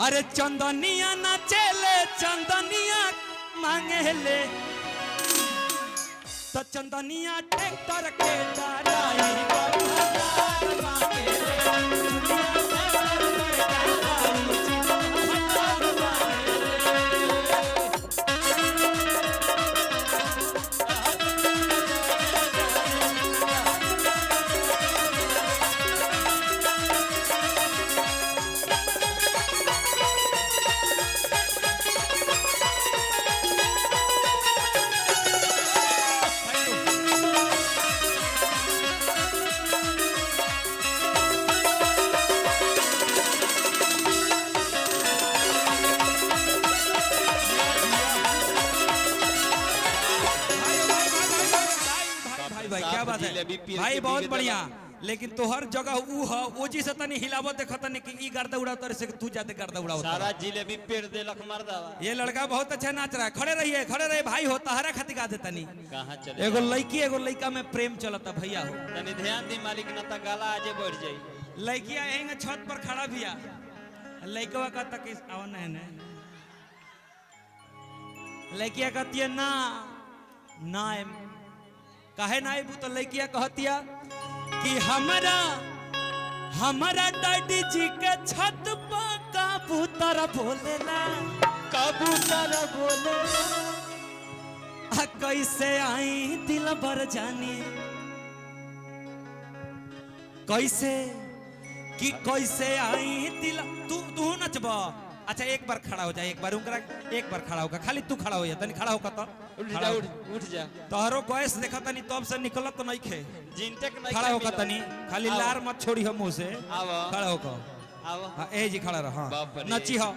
अरे चंदनिया ना चले चंदनिया मांगे ले तो चंदनिया ट्रैक्टर के ड्राइवर मांगे ले भाई क्या बात है जिलेबी पीर भाई के बहुत बीगे बढ़िया लेकिन तोहर जगह ऊ ह ओ जी से तनी हिलावत देखत नहीं कि ई गर्दा उड़ावत और से तू जाते गर्दा उड़ावत सारा जिलेबी पेड़ देलक मर्दावा ये लड़का बहुत अच्छा नाच रहा है खड़े रहिए भाई हो तहरा खातिर गा दे तनी कहाँ चले एगो लड़की एगो लड़का में प्रेम चलता भैया हो तनी ध्यान दी मालिक न त गाला आजे बढ़ जाई लड़किया यहीं छत पर खड़ा बिया लड़कवा का तक आवन है ने लड़किया कहती है ना ना काहे ना आबू तो लड़किया कहतिया कि हमरा हमारा डैडी जी के छत पर कबूतर बोलेला कबूतर बोले आ कैसे आई दिल भर जानी कैसे कि कैसे आई दिल तू नचबा। अच्छा एक बार खड़ा हो जा, एक बार उनकरा एक बार खड़ा होगा, खाली तू खड़ा हो जा, तनी खड़ा होगा तो उठ जा तोहरो गैस देखा तनी तब से निकलत तो नहीं खे। जिनटेक नहीं खड़ा होगा तनी, खाली आओ। लार मत छोड़ी हम मुंह से। आओ। खड़ा होगा आओ हाँ ए जी खड़ा रह। बाप हाँ रे। नची हो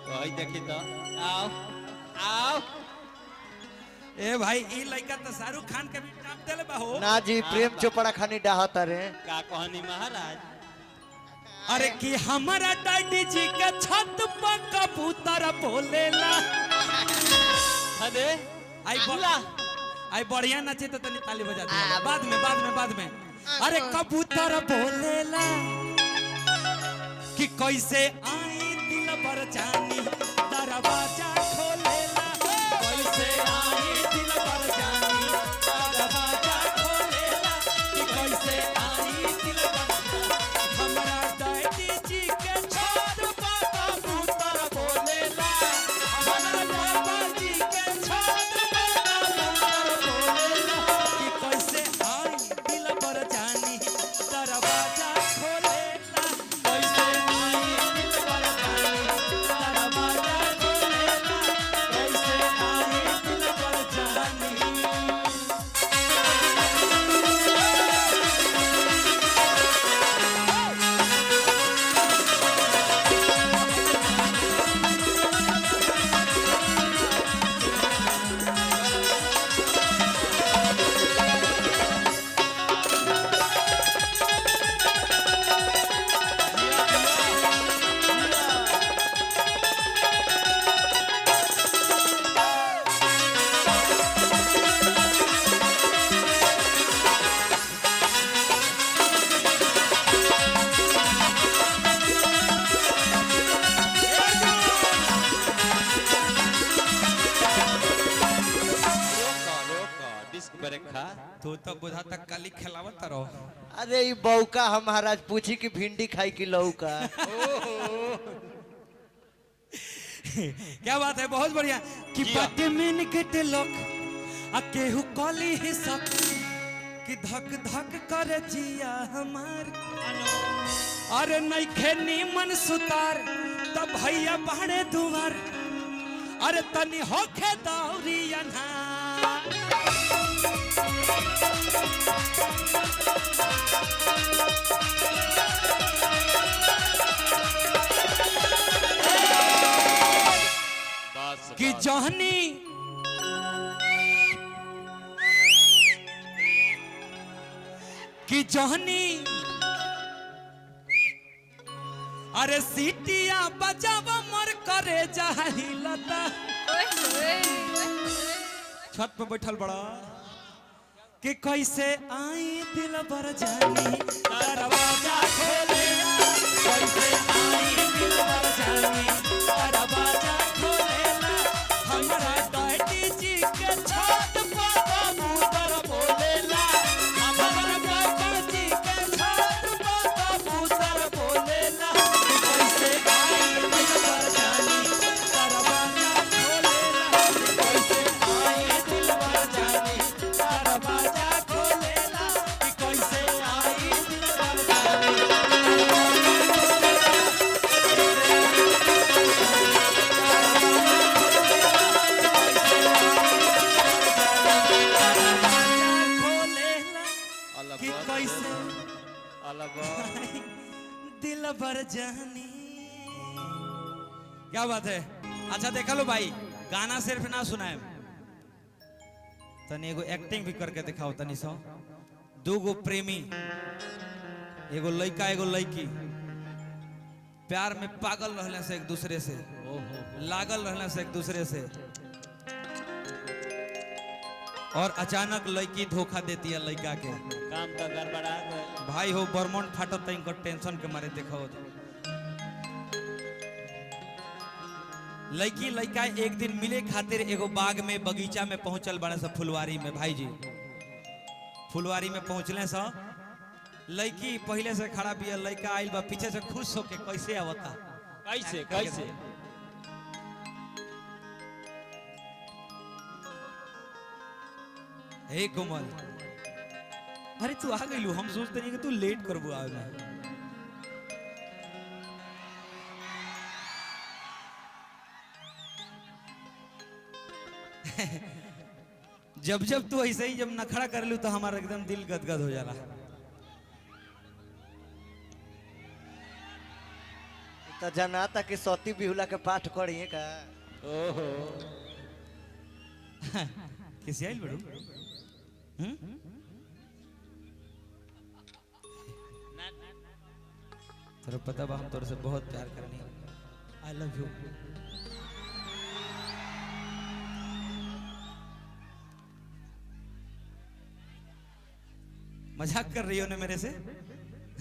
वही देखी तो आओ आओ ए भाई ई लड़का तो शाहरुख खान के भी टाप देले बा हो। ना जी प्रेम चोपड़ा खानी डाहत रे। का कहानी महाराज अरे कि हमारा डैडी जी के छत पर कबूतर बोलेला। अरे आई आई बढ़िया नचे तो तनी ताली बजा दिया बाद में अरे कबूतर बोलेला कि कैसे आई दिल पर जानी दरवाजा खोलेला कैसे आई दिल पर जानी दरवाजा खोलेला कि कैसे आई दिल पर हमरा डैडी जी के छत पर कबूतर बोलेला हमरा डैडी जी के छत पर कबूतर बोलेला कि कैसे आई दिल पर जानी दरवाजा खोलेला कैसे आई दिल पर जानी दरवाजा खोलेला कैसे आई दिल पर जानी। रोका डिस्क ब्रेक खा तू तो बुझा तक काली खिलावत रहो। अरे ये बौका हम महाराज पूछी कि भिंडी खाई कि लौका। क्या बात है, बहुत बढ़िया कि बट मिनट लोग आ केहू कली ही सब कि धक धक कर जिया हमार अरे नइखे नीमन सुतार तब भैया बाड़े दुआर अरे तनी होखे दौरी अन्हार बस कि जहनी कि जहनी अरे सीटिया बजावा मर करे जहिलता छत पे बैठल बड़ा कि कैसे आई दिल भर जानी दरवाजा खोलेला कैसे आई दिल भर जानी दरवाजा खोलेला हमरा डैडी जी के छत पर कबूतर बोलेला हमरा डैडी जी के छत पर कबूतर बोलेला कैसे आई दिल भर जानी दरवाजा खोलेला कैसे आई दिल भर जानी दरवाजा खोलेला कि कैसे आई दिल भर जानी। खोलेला अलग कि कैसे अलग दिल भर जानी। क्या बात है। अच्छा देखा लो भाई, गाना सिर्फ ना सुनाए तनी एगो एक्टिंग भी करके दिखाओ तनी सो। दूगो प्रेमी एगो लड़का एगो लड़की प्यार में पागल रहने से एक दूसरे से लागल रहने से एक दूसरे से और अचानक लड़की धोखा देती है लड़का के। काम तो गड़बड़ा गए भाई हो बर्मन फाटत तो इनको टेंशन के मारे देखो लड़की लड़का एक दिन मिले खातिर एगो बाग में बगीचा में पहुंचल बड़े सा फुलवारी में। भाई जी फुलवारी में पहुंचले सा लड़की पहले से खड़ा बिया, लड़का आइल बा पीछे से खुश होके कैसे आवता। कैसे कैसे हे कोमल, अरे तू आ गइलू, हम सोचते नहीं कि तू लेट करबू आवे में। जब जब तू ऐसे ही जब नखड़ा कर लू तो हमारा एकदम दिल गदगद हो जाला। तो जनाता कि सती बिहुला के पाठ करिए का। ओहो किसी आइल बड़ू? तेरे पता बा हम तोरे से बहुत प्यार करनी। I love you. मजाक कर रही हो ना मेरे से?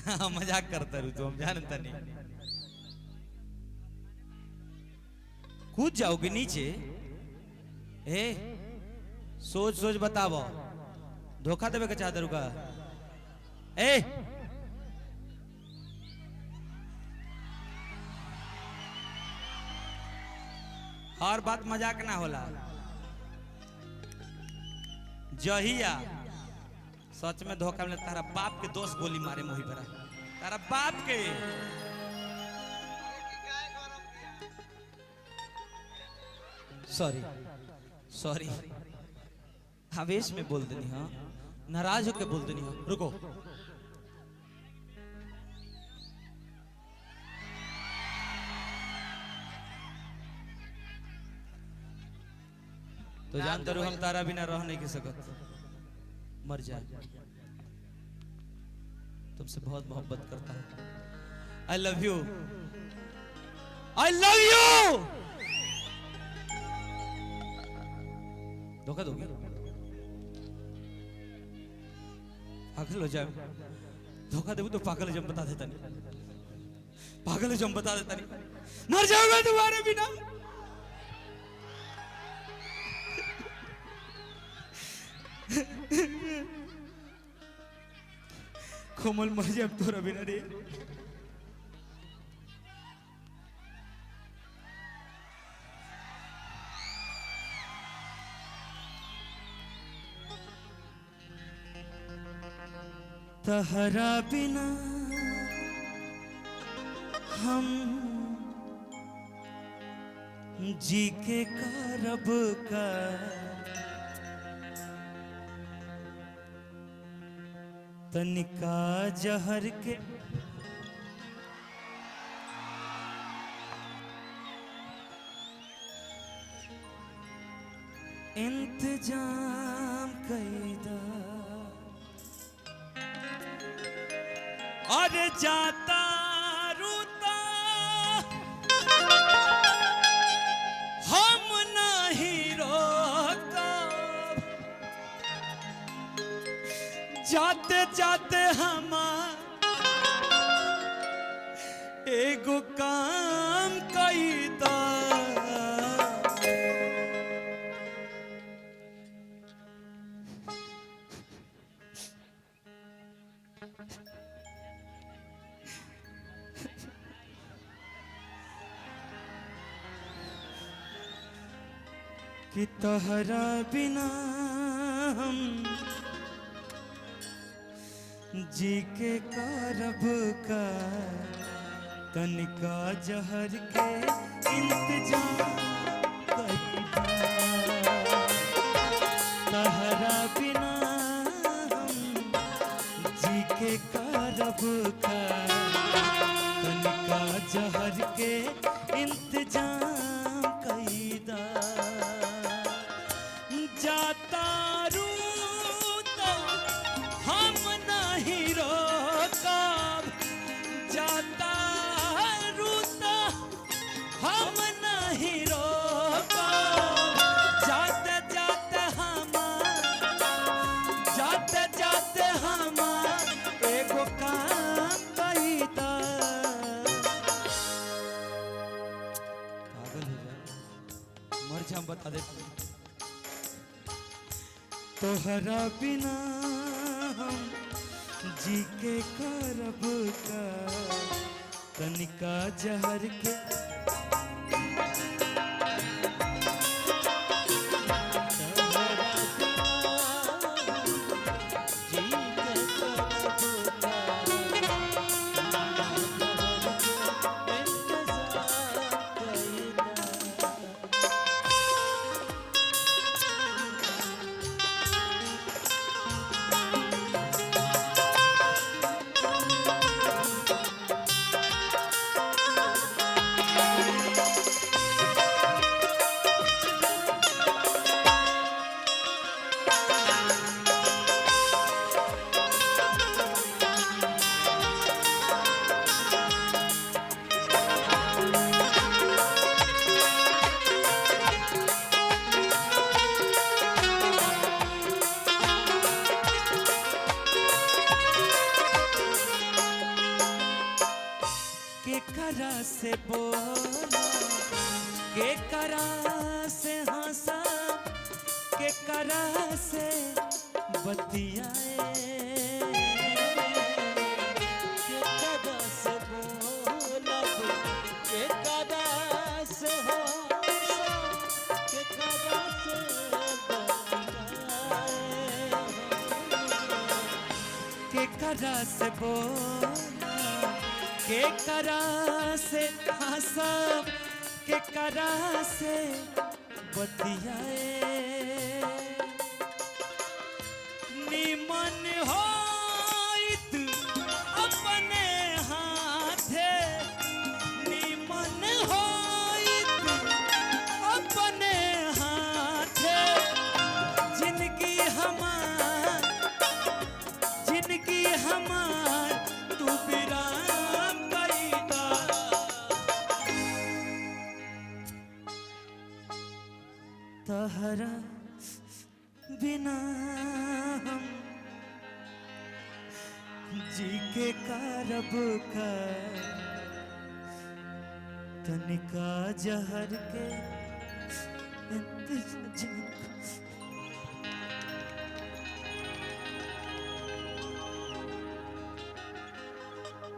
हाँ मजाक करता रू, तो हम जानता नहीं। कूद जाओगे नीचे? ए सोच सोच बताओ, धोखा देवे के चाहते रुका? ए हर बात मजाक ना होला। जहिया सच में धोखा मिले तारा बाप के दोस्त गोली मारे मोही भरा, तारा बाप के। सॉरी सॉरी, आवेश में बोल देनी। हाँ नाराज होके बोल देनी। हाँ रुको, तो जानते रहो हम तारा बिना रह नहीं की सकत, मर जाए। तुमसे बहुत मोहब्बत करता हूं। I love you, I love you. धोखा दोगे? पागल हो जाए। धोखा देबू तो पागल जम बता देता नहीं, पागल जम बता देता नहीं। मर जाऊंगा तुम्हारे बिना। कोमल मर जाए अब तोरा बिना रे। तहरा बिना हम जी के करब का, तनिका जहर के इंतजाम कैदा। अरे जाता रूता हम नहीं रोका, जाते जाते हम एगो काम कैदा। कि तहरा बिना हम जी के करब का, तनिका जहर के इंतजाम कैदा। तहरा बिना हम जी के करब का, तनिका जहर के इंतजाम कैदा। जाता रूता हम नहीं रोकब, जाता रूता हम नहीं रोकब। जाते जाते हम, जाते जाते हम एगो काम कैदा। पागल हो जाए, मर जा बता दे। तोहरा बिना हम जी के करब का तनिका जहर के के करा से बोला के करा से हंसा के करा से बतियाए के करा से बोला के करा से हंसा के करा से बतियाए के करा से बोला के करा से हंसब के करा से बतियाए निमन होइत अपने हाथे निमन होइत अपने हाथे जिंदगी हमार तू बिरान कईदा तहरा बिना हम जी के करब का तनिका जहर के